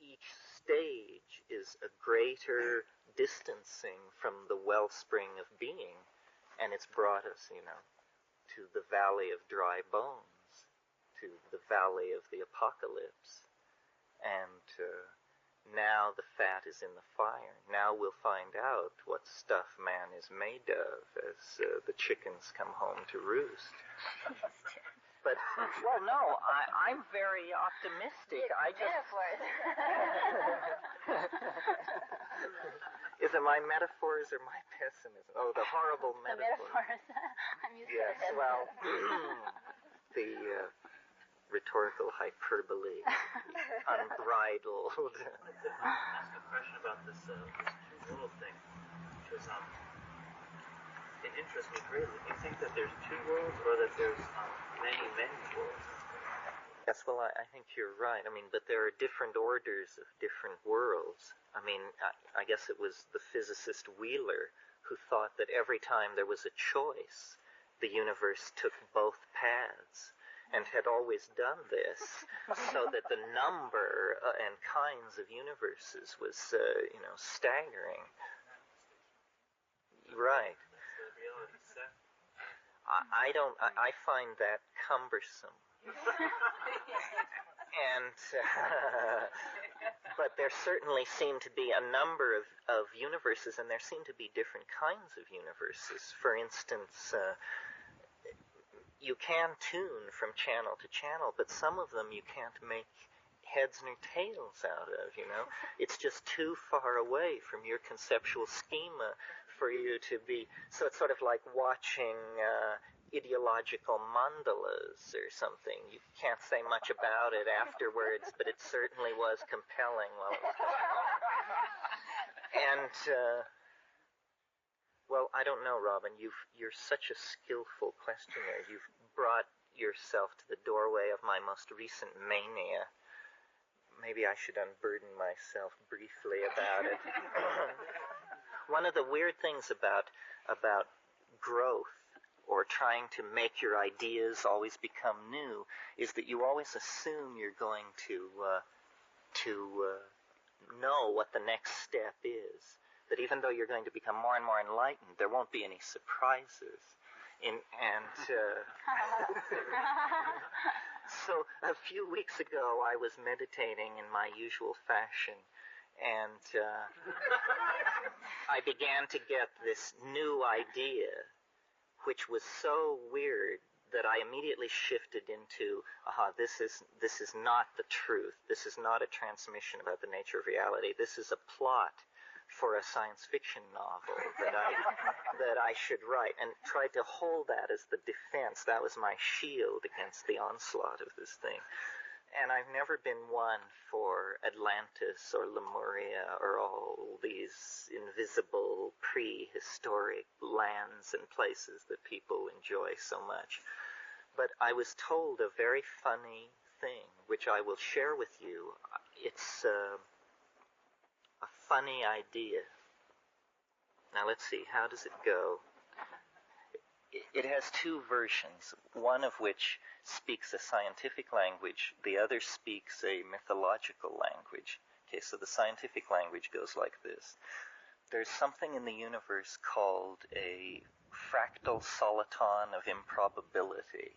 Each stage is a greater distancing from the wellspring of being, and it's brought us, to the valley of dry bones, to the valley of the apocalypse. And now the fat is in the fire. Now we'll find out what stuff man is made of as the chickens come home to roost. But, well, no, I'm very optimistic. Metaphors. Is it my metaphors or my pessimism? Oh, the horrible metaphors. The metaphors. I'm used to Yes, it. well, the rhetorical hyperbole, unbridled. Ask a question about this two-world thing, because it interests me greatly. Do you think that there's two worlds, or that there's many worlds? Yes, well, I think you're right. But there are different orders of different worlds. I guess it was the physicist Wheeler who thought that every time there was a choice, the universe took both paths, and had always done this, so that the number and kinds of universes was, staggering. Right. I find that cumbersome. And, but there certainly seem to be a number of universes, and there seem to be different kinds of universes. For instance, you can tune from channel to channel, but some of them you can't make heads nor tails out of, It's just too far away from your conceptual schema for you to be. So it's sort of like watching ideological mandalas or something. You can't say much about it afterwards, but it certainly was compelling while it was going on. And, well, I don't know, Robin. You're such a skillful questioner. You've brought yourself to the doorway of my most recent mania. Maybe I should unburden myself briefly about it. One of the weird things about growth, or trying to make your ideas always become new, is that you always assume you're going to know what the next step is. That even though you're going to become more and more enlightened, there won't be any surprises. So a few weeks ago, I was meditating in my usual fashion, and I began to get this new idea, which was so weird that I immediately shifted into, this is not the truth. This is not a transmission about the nature of reality. This is a plot for a science fiction novel that I should write, and tried to hold that as the defense. That was my shield against the onslaught of this thing. And I've never been one for Atlantis or Lemuria or all these invisible prehistoric lands and places that people enjoy so much. But I was told a very funny thing which I will share with you. It's a funny idea. Now let's see, how does it go? It has two versions, one of which speaks a scientific language, the other speaks a mythological language. Okay, so the scientific language goes like this. There's something in the universe called a fractal soliton of improbability.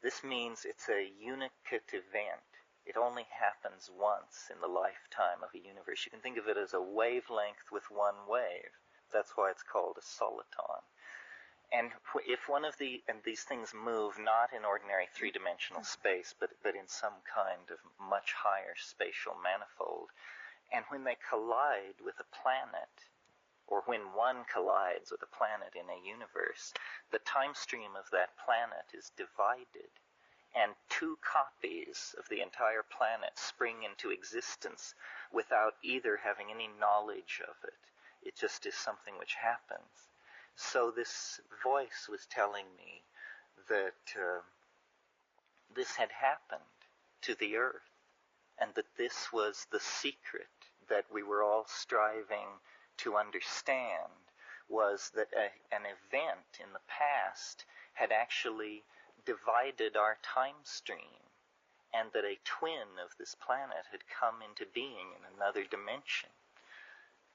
This means it's a unicate event. It only happens once in the lifetime of a universe. You can think of it as a wavelength with one wave. That's why it's called a soliton. And if one of these things move not in ordinary three-dimensional space, but in some kind of much higher spatial manifold, and when they collide with a planet, or when one collides with a planet in a universe, the time stream of that planet is divided, and two copies of the entire planet spring into existence without either having any knowledge of it. It just is something which happens. So this voice was telling me that this had happened to the earth, and that this was the secret that we were all striving to understand, was that an event in the past had actually divided our time stream, and that a twin of this planet had come into being in another dimension.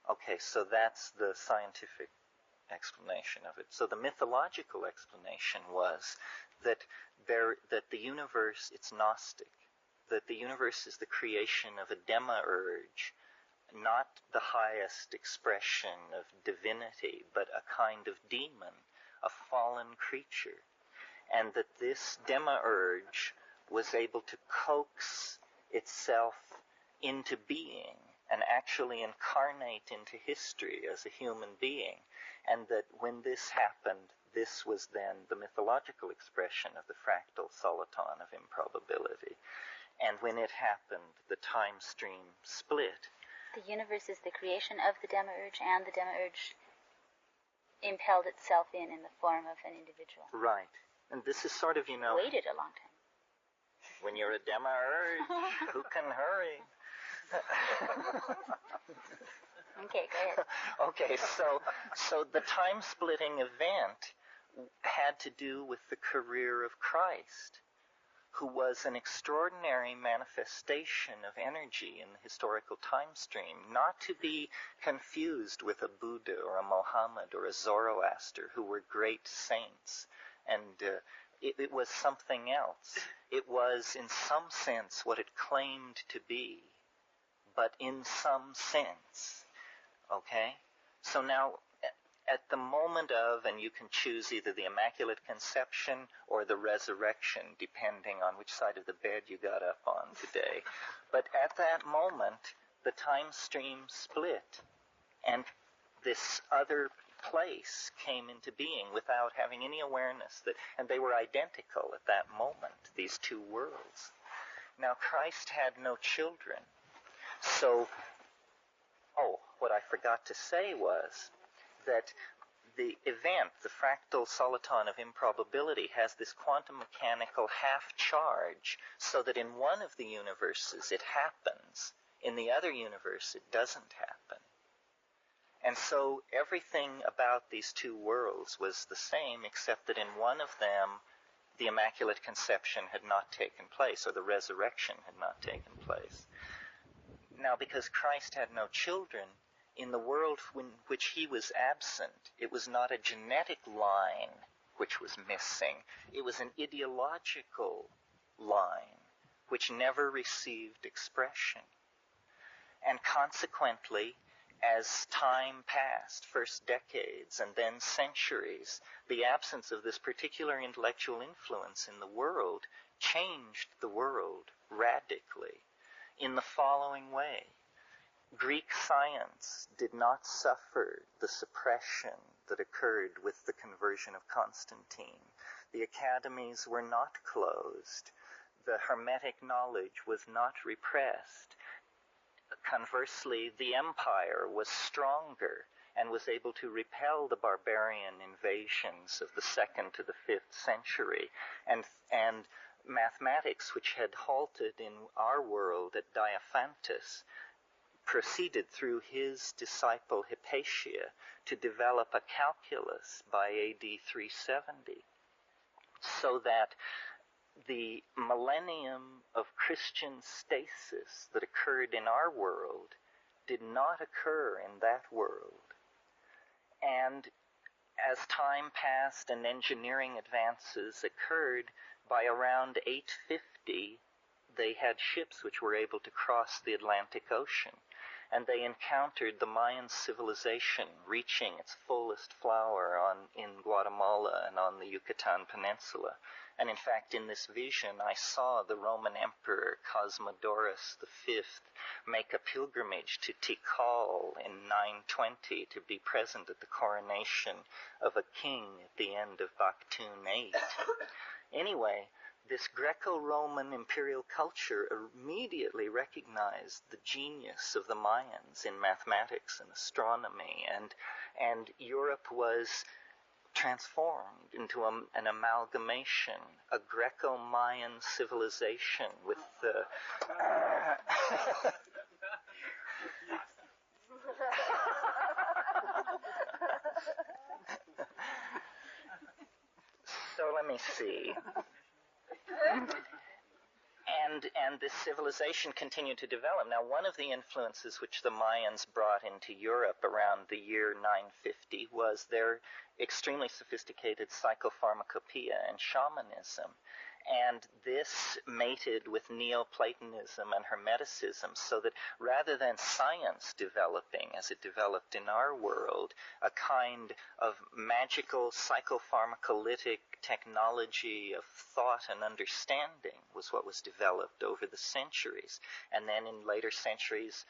Okay, so that's the scientific explanation of it. So the mythological explanation was that the universe, it's Gnostic, that the universe is the creation of a demiurge, not the highest expression of divinity, but a kind of demon, a fallen creature, and that this demiurge was able to coax itself into being and actually incarnate into history as a human being, and that when this happened, this was then the mythological expression of the fractal soliton of improbability. And when it happened, the time stream split. The universe is the creation of the demiurge, and the demiurge impelled itself in the form of an individual. Right. And this is sort of, Waited a long time. When you're a demiurge, who can hurry? Okay, go ahead. Okay, so the time-splitting event had to do with the career of Christ, who was an extraordinary manifestation of energy in the historical time stream, not to be confused with a Buddha or a Mohammed or a Zoroaster, who were great saints. And it was something else. It was, in some sense, what it claimed to be, but in some sense. Okay? So now, at the moment of, and you can choose either the Immaculate Conception or the Resurrection, depending on which side of the bed you got up on today. But at that moment, the time stream split, and this other place came into being without having any awareness that, and they were identical at that moment, these two worlds. Now, Christ had no children. So, what I forgot to say was that the event, the fractal soliton of improbability, has this quantum mechanical half charge, so that in one of the universes it happens, in the other universe it doesn't happen. And so everything about these two worlds was the same, except that in one of them the Immaculate Conception had not taken place, or the resurrection had not taken place. Now, because Christ had no children, in the world in which he was absent, it was not a genetic line which was missing. It was an ideological line which never received expression. And consequently, as time passed, first decades and then centuries, the absence of this particular intellectual influence in the world changed the world radically in the following way. Greek science did not suffer the suppression that occurred with the conversion of Constantine. The academies were not closed. The Hermetic knowledge was not repressed. Conversely, the empire was stronger and was able to repel the barbarian invasions of the 2nd to the 5th century. And mathematics, which had halted in our world at Diophantus, proceeded through his disciple Hypatia to develop a calculus by AD 370, so that the millennium of Christian stasis that occurred in our world did not occur in that world. And as time passed and engineering advances occurred, by around 850, they had ships which were able to cross the Atlantic Ocean. And they encountered the Mayan civilization reaching its fullest flower in Guatemala and on the Yucatan Peninsula. And in fact, in this vision, I saw the Roman Emperor Cosmodorus V make a pilgrimage to Tikal in 920 to be present at the coronation of a king at the end of Baktun VIII. Anyway, this Greco-Roman imperial culture immediately recognized the genius of the Mayans in mathematics and astronomy, and Europe was transformed into an amalgamation, a Greco-Mayan civilization with the... So let me see. And this civilization continued to develop. Now, one of the influences which the Mayans brought into Europe around the year 950 was their extremely sophisticated psychopharmacopoeia and shamanism. And this mated with Neoplatonism and Hermeticism, so that rather than science developing as it developed in our world, a kind of magical psychopharmacolytic technology of thought and understanding was what was developed over the centuries. And then in later centuries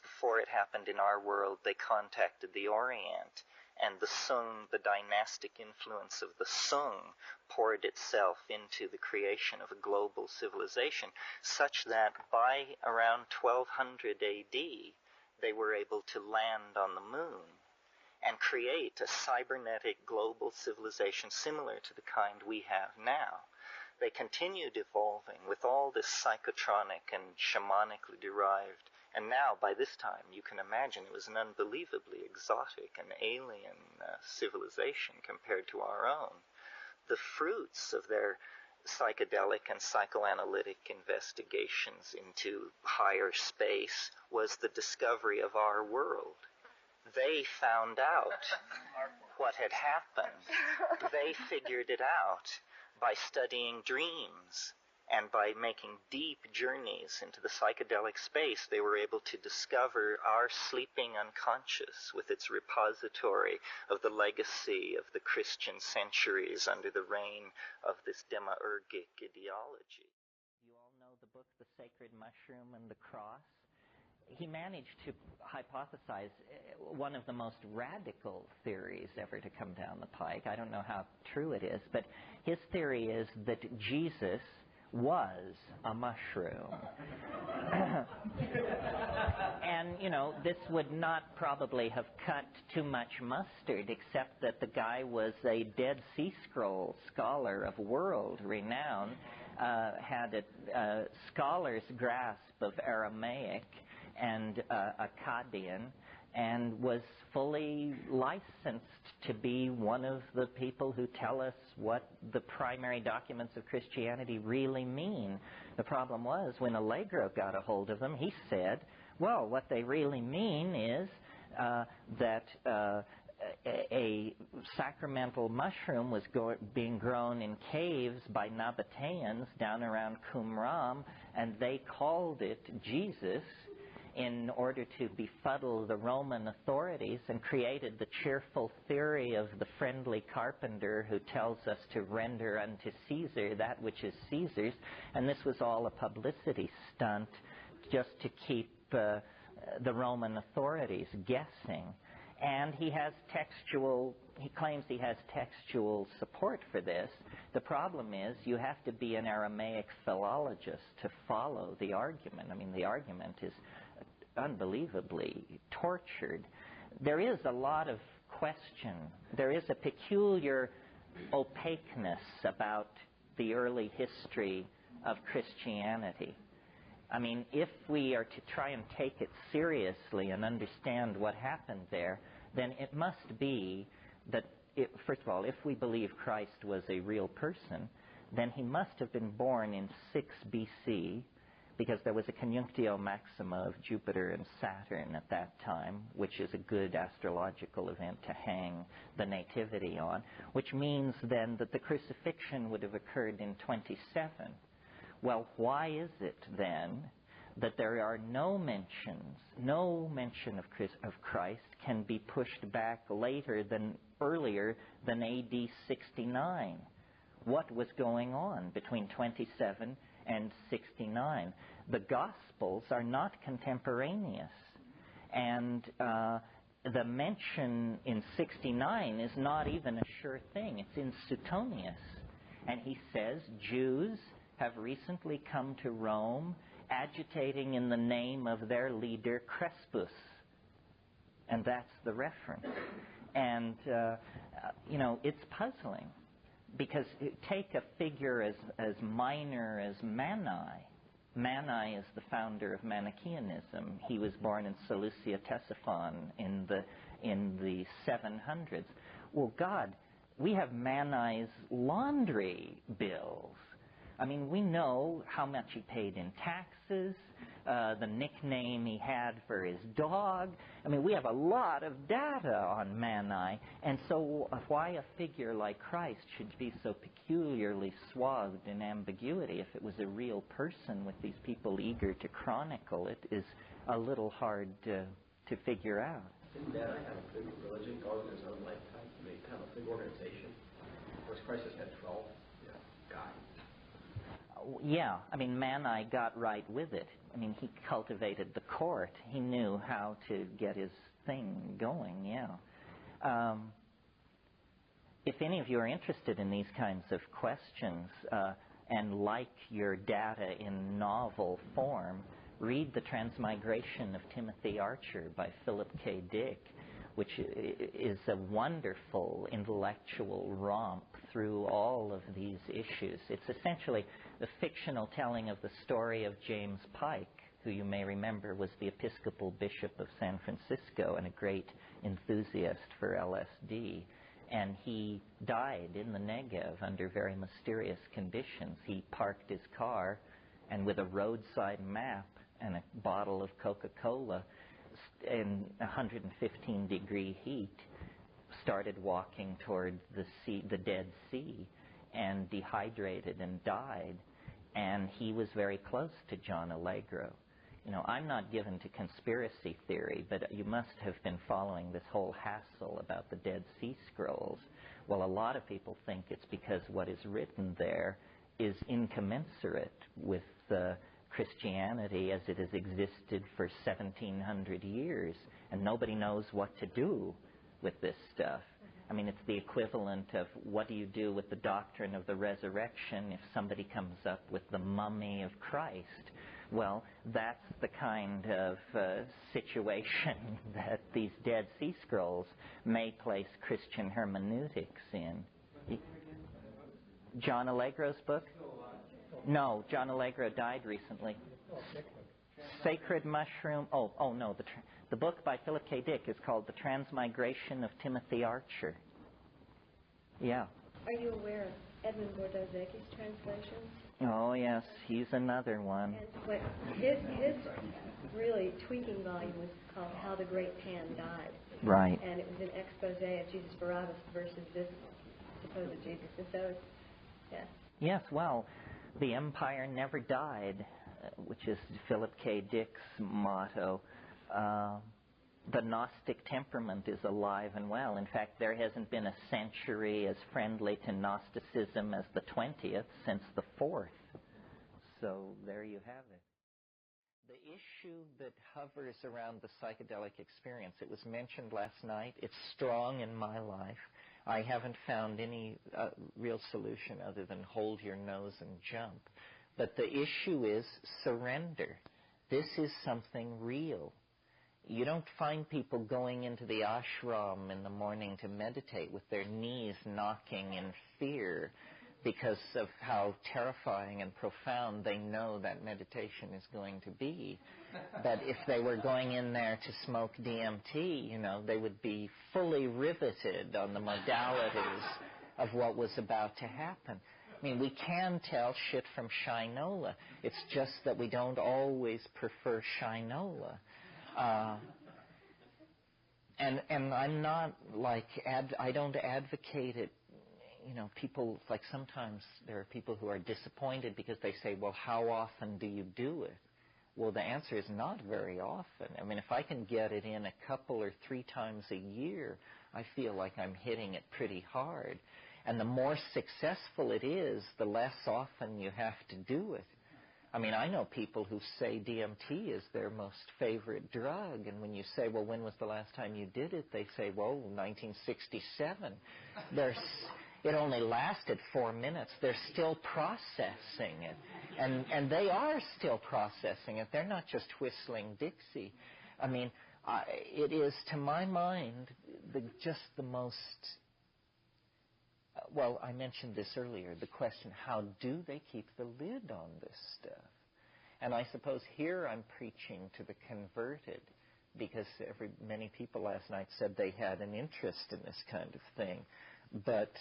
before it happened in our world, they contacted the Orient. And the Sung, the dynastic influence of the Sung, poured itself into the creation of a global civilization, such that by around 1200 AD, they were able to land on the moon and create a cybernetic global civilization similar to the kind we have now. They continued evolving with all this psychotronic and shamanically derived. And now, by this time, you can imagine it was an unbelievably exotic and alien civilization compared to our own. The fruits of their psychedelic and psychoanalytic investigations into higher space was the discovery of our world. They found out what had happened. They figured it out by studying dreams. And by making deep journeys into the psychedelic space, they were able to discover our sleeping unconscious with its repository of the legacy of the Christian centuries under the reign of this demiurgic ideology. You all know the book, The Sacred Mushroom and the Cross? He managed to hypothesize one of the most radical theories ever to come down the pike. I don't know how true it is, but his theory is that Jesus was a mushroom. And, this would not probably have cut too much mustard, except that the guy was a Dead Sea Scroll scholar of world renown, had a scholar's grasp of Aramaic and Akkadian, and was fully licensed to be one of the people who tell us what the primary documents of Christianity really mean. The problem was, when Alegro got a hold of them, he said, well, what they really mean is that a sacramental mushroom was being grown in caves by Nabateans down around Qumran, and they called it Jesus in order to befuddle the Roman authorities, and created the cheerful theory of the friendly carpenter who tells us to render unto Caesar that which is Caesar's. And this was all a publicity stunt just to keep the Roman authorities guessing. And he claims he has textual support for this. The problem is, you have to be an Aramaic philologist to follow the argument. I mean, the argument is unbelievably tortured. There is a lot of question. There is a peculiar opaqueness about the early history of Christianity. I mean, if we are to try and take it seriously and understand what happened there, then it must be that, first of all, if we believe Christ was a real person, then he must have been born in 6 BC, because there was a conjunctio maxima of Jupiter and Saturn at that time, which is a good astrological event to hang the nativity on, which means then that the crucifixion would have occurred in 27. Well, why is it then that there are no mention of Christ can be pushed back earlier than AD 69? What was going on between 27 and 69? The Gospels are not contemporaneous, and the mention in 69 is not even a sure thing. It's in Suetonius, and he says Jews have recently come to Rome agitating in the name of their leader Crispus. And that's the reference. And, it's puzzling, because take a figure as minor as Mani. Mani is the founder of Manichaeanism. He was born in Seleucia Ctesiphon in the 700s. Well, God, we have Mani's laundry bills. I mean, we know how much he paid in taxes, the nickname he had for his dog. I mean, we have a lot of data on Mani, and so why a figure like Christ should be so peculiarly swathed in ambiguity if it was a real person with these people eager to chronicle it is a little hard to figure out. Didn't Mani have a big religion going in his own lifetime? I mean, kind of a big organization. Of course, Christ has had 12 guys. Yeah, I mean, Mani got right with it. I mean, he cultivated the court. He knew how to get his thing going, yeah. If any of you are interested in these kinds of questions and like your data in novel form, read The Transmigration of Timothy Archer by Philip K. Dick, which is a wonderful intellectual romp through all of these issues. It's essentially the fictional telling of the story of James Pike, who you may remember was the Episcopal Bishop of San Francisco and a great enthusiast for LSD. And he died in the Negev under very mysterious conditions. He parked his car, and with a roadside map and a bottle of Coca-Cola, in 115-degree heat, started walking toward the Dead Sea, and dehydrated and died. And he was very close to John Alegro. You know, I'm not given to conspiracy theory, but you must have been following this whole hassle about the Dead Sea Scrolls. Well, a lot of people think it's because what is written there is incommensurate with Christianity as it has existed for 1,700 years, and nobody knows what to do with this stuff. I mean, it's the equivalent of what do you do with the doctrine of the resurrection if somebody comes up with the mummy of Christ? Well, that's the kind of situation that these Dead Sea Scrolls may place Christian hermeneutics in. John Allegro's book? No, John Alegro died recently. Sacred Mushroom. Oh no. The book by Philip K. Dick is called The Transmigration of Timothy Archer. Yeah. Are you aware of Edmund Bordozeki's translations? Oh yes, he's another one. And what his really tweaking volume was called How the Great Pan Died. Right. And it was an expose of Jesus Barabbas versus this supposed Jesus. And so, yeah. Yes, well, the empire never died, which is Philip K. Dick's motto. The Gnostic temperament is alive and well. In fact, there hasn't been a century as friendly to Gnosticism as the 20th since the 4th. So there you have it. The issue that hovers around the psychedelic experience, it was mentioned last night, it's strong in my life. I haven't found any real solution other than hold your nose and jump. But the issue is surrender. This is something real. You don't find people going into the ashram in the morning to meditate with their knees knocking in fear. because of how terrifying and profound they know that meditation is going to be. But if they were going in there to smoke DMT, you know, they would be fully riveted on the modalities of what was about to happen. I mean, we can tell shit from shinola. It's just that we don't always prefer shinola. And I'm not like, I don't advocate it. You know, people, like sometimes there are people who are disappointed because they say, well, how often do you do it? Well, the answer is not very often. I mean, if I can get it in a couple or 3 times a year, I feel like I'm hitting it pretty hard. And the more successful it is, the less often you have to do it. I mean, I know people who say DMT is their most favorite drug, and when you say, well, when was the last time you did it? They say, well, 1967. It only lasted 4 minutes. They're still processing it, and they are still processing it. They're not just whistling Dixie. I mean, it is, to my mind, just the most... Well, I mentioned this earlier, the question, how do they keep the lid on this stuff? And I suppose here I'm preaching to the converted, because many people last night said they had an interest in this kind of thing. But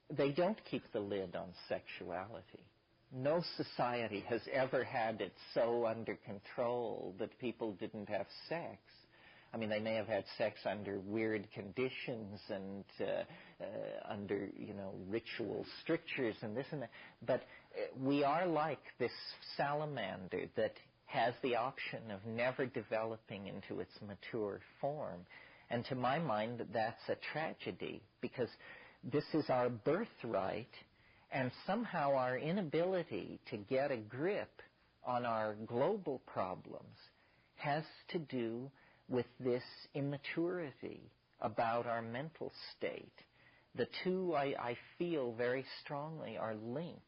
they don't keep the lid on sexuality. No society has ever had it so under control that people didn't have sex. I mean, they may have had sex under weird conditions and under, you know, ritual strictures and this and that. But we are like this salamander that has the option of never developing into its mature form. And to my mind, that's a tragedy, because this is our birthright, and somehow our inability to get a grip on our global problems has to do with this immaturity about our mental state. The two, I feel very strongly, are linked,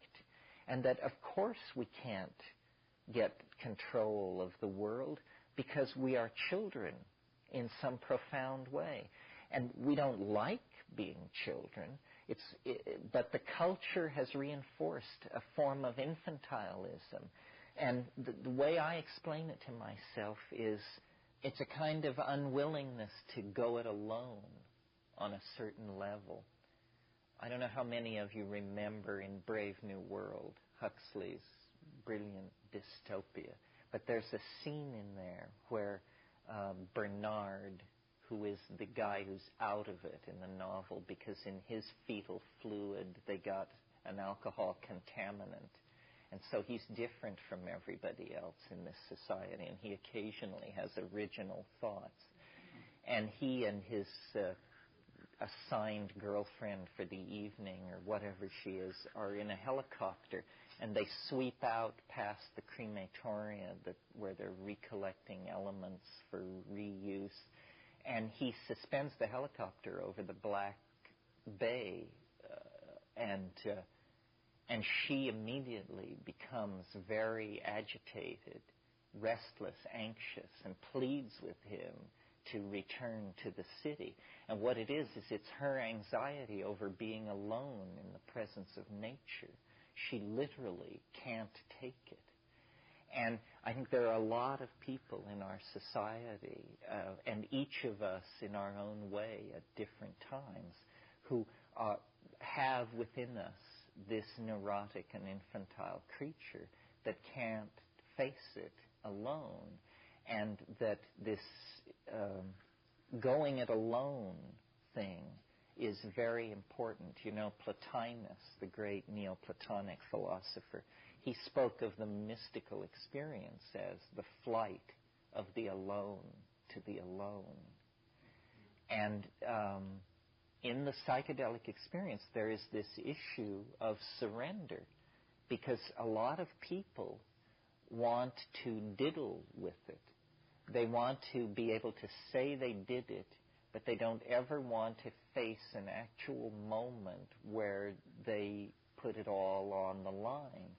and that, of course, we can't get control of the world because we are children in some profound way. And we don't like being children, but the culture has reinforced a form of infantilism. And the way I explain it to myself is, it's a kind of unwillingness to go it alone on a certain level. I don't know how many of you remember in Brave New World, Huxley's brilliant dystopia, but there's a scene in there where Bernard, who is the guy who's out of it in the novel because in his fetal fluid they got an alcohol contaminant. And so he's different from everybody else in this society, and he occasionally has original thoughts. And he and his assigned girlfriend for the evening, or whatever she is, are in a helicopter, and they sweep out past the crematoria where they're recollecting elements for reuse. And he suspends the helicopter over the Black Bay, and she immediately becomes very agitated, restless, anxious, and pleads with him to return to the city. And what it is it's her anxiety over being alone in the presence of nature. She literally can't take it. And I think there are a lot of people in our society, and each of us in our own way at different times, who have within us this neurotic and infantile creature that can't face it alone, and that this going it alone thing is very important. You know, Plotinus, the great Neoplatonic philosopher, he spoke of the mystical experience as the flight of the alone to the alone. And in the psychedelic experience, there is this issue of surrender, because a lot of people want to diddle with it. They want to be able to say they did it, but they don't ever want to face an actual moment where they put it all on the line.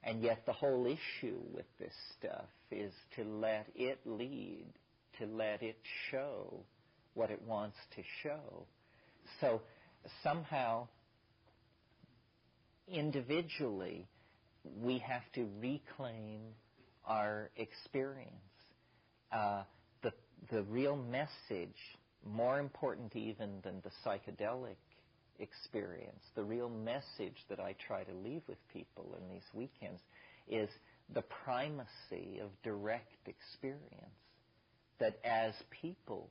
And yet the whole issue with this stuff is to let it lead, to let it show what it wants to show. So somehow, individually, we have to reclaim our experience. The real message, more important even than the psychedelic experience, the real message that I try to leave with people in these weekends is the primacy of direct experience. That as people,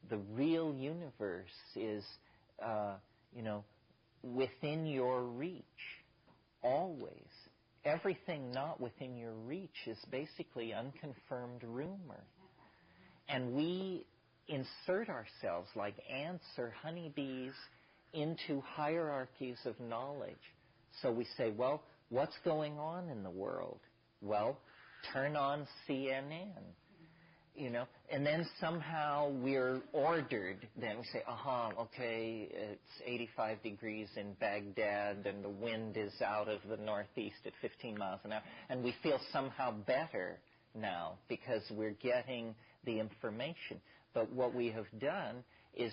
the real universe is, within your reach, always. Everything not within your reach is basically unconfirmed rumor. And we insert ourselves like ants or honeybees into hierarchies of knowledge. So we say, well, what's going on in the world? Well, turn on CNN. And then somehow we're ordered. Then we say, okay, it's 85 degrees in Baghdad and the wind is out of the northeast at 15 miles an hour. And we feel somehow better now because we're getting the information. But what we have done is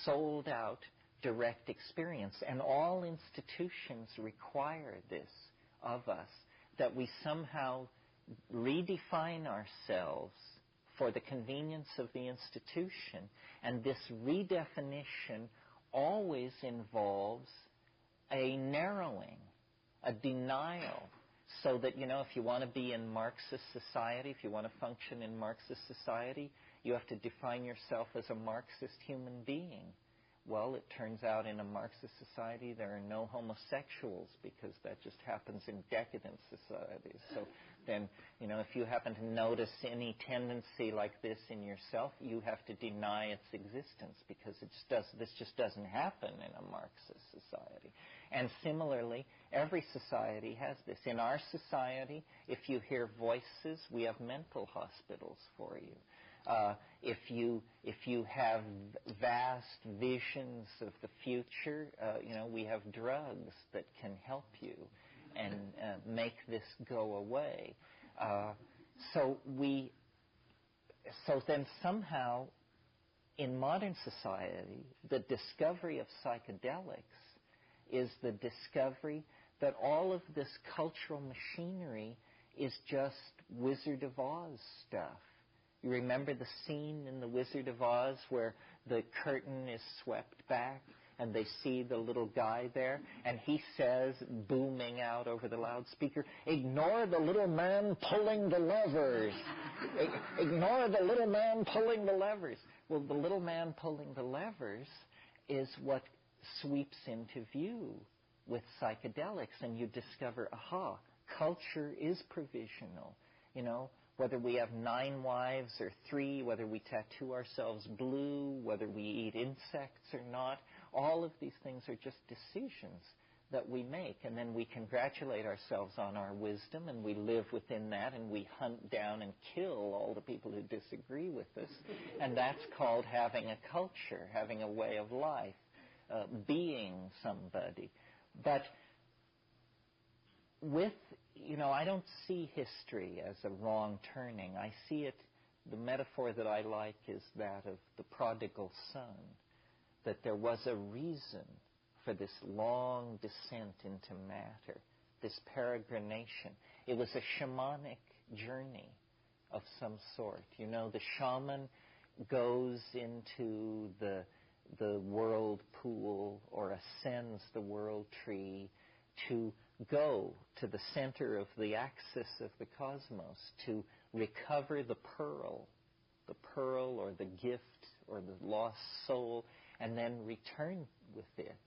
sold out direct experience. And all institutions require this of us, that we somehow redefine ourselves for the convenience of the institution. And this redefinition always involves a narrowing, a denial, so that, if you want to be in Marxist society, if you want to function in Marxist society, you have to define yourself as a Marxist human being. Well, it turns out in a Marxist society there are no homosexuals because that just happens in decadent societies. So then, if you happen to notice any tendency like this in yourself, you have to deny its existence because this just doesn't happen in a Marxist society. And similarly, every society has this. In our society, if you hear voices, we have mental hospitals for you. If you have vast visions of the future, we have drugs that can help you and make this go away. So then somehow, in modern society, the discovery of psychedelics is the discovery that all of this cultural machinery is just Wizard of Oz stuff. You remember the scene in The Wizard of Oz where the curtain is swept back and they see the little guy there, and he says, booming out over the loudspeaker, "Ignore the little man pulling the levers. Ignore the little man pulling the levers." Well, the little man pulling the levers is what sweeps into view with psychedelics, and you discover, culture is provisional. Whether we have 9 wives or 3, whether we tattoo ourselves blue, whether we eat insects or not, all of these things are just decisions that we make. And then we congratulate ourselves on our wisdom, and we live within that, and we hunt down and kill all the people who disagree with us. And that's called having a culture, having a way of life, being somebody. But I don't see history as a wrong turning. I see it, the metaphor that I like is that of the prodigal son, that there was a reason for this long descent into matter, this peregrination. It was a shamanic journey of some sort. The shaman goes into the world pool or ascends the world tree to go to the center of the axis of the cosmos, to recover the pearl or the gift or the lost soul, and then return with it.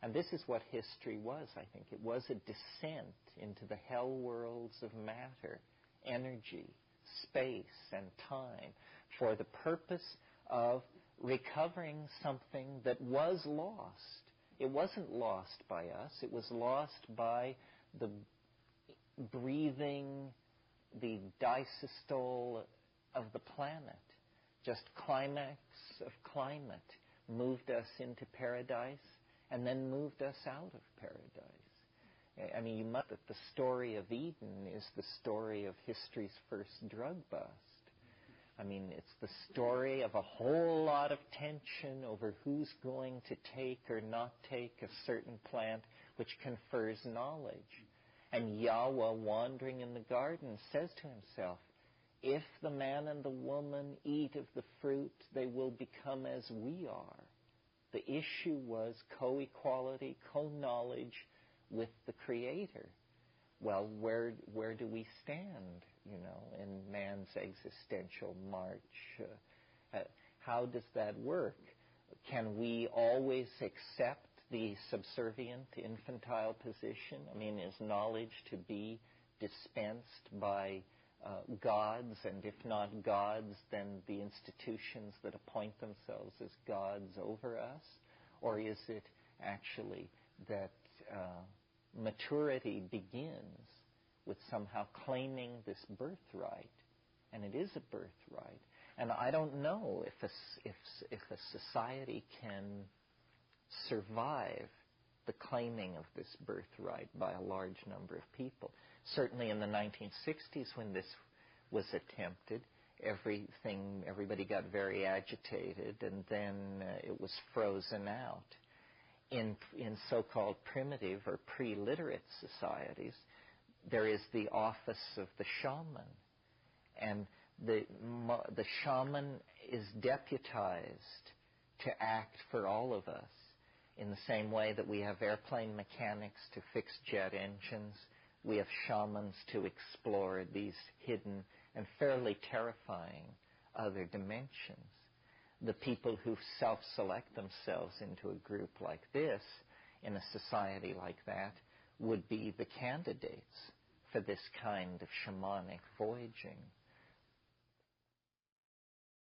And this is what history was, I think. It was a descent into the hell worlds of matter, energy, space, and time, for the purpose of recovering something that was lost. It wasn't lost by us. It was lost by the breathing, the disystole of the planet. Just climax of climate moved us into paradise and then moved us out of paradise. I mean, you must that the story of Eden is the story of history's first drug bust. I mean, it's the story of a whole lot of tension over who's going to take or not take a certain plant which confers knowledge. And Yahweh, wandering in the garden, says to himself, if the man and the woman eat of the fruit, they will become as we are. The issue was co-equality, co-knowledge with the Creator. Well, where do we stand, in man's existential march? How does that work? Can we always accept the subservient, infantile position? I mean, is knowledge to be dispensed by gods, and if not gods, then the institutions that appoint themselves as gods over us? Or is it actually that maturity begins with somehow claiming this birthright? And it is a birthright. And I don't know if a society can survive the claiming of this birthright by a large number of people. Certainly in the 1960s, when this was attempted, everybody got very agitated, and then it was frozen out. In so-called primitive or pre-literate societies, there is the office of the shaman, and the shaman is deputized to act for all of us. In the same way that we have airplane mechanics to fix jet engines, we have shamans to explore these hidden and fairly terrifying other dimensions. The people who self-select themselves into a group like this, in a society like that, would be the candidates for this kind of shamanic voyaging.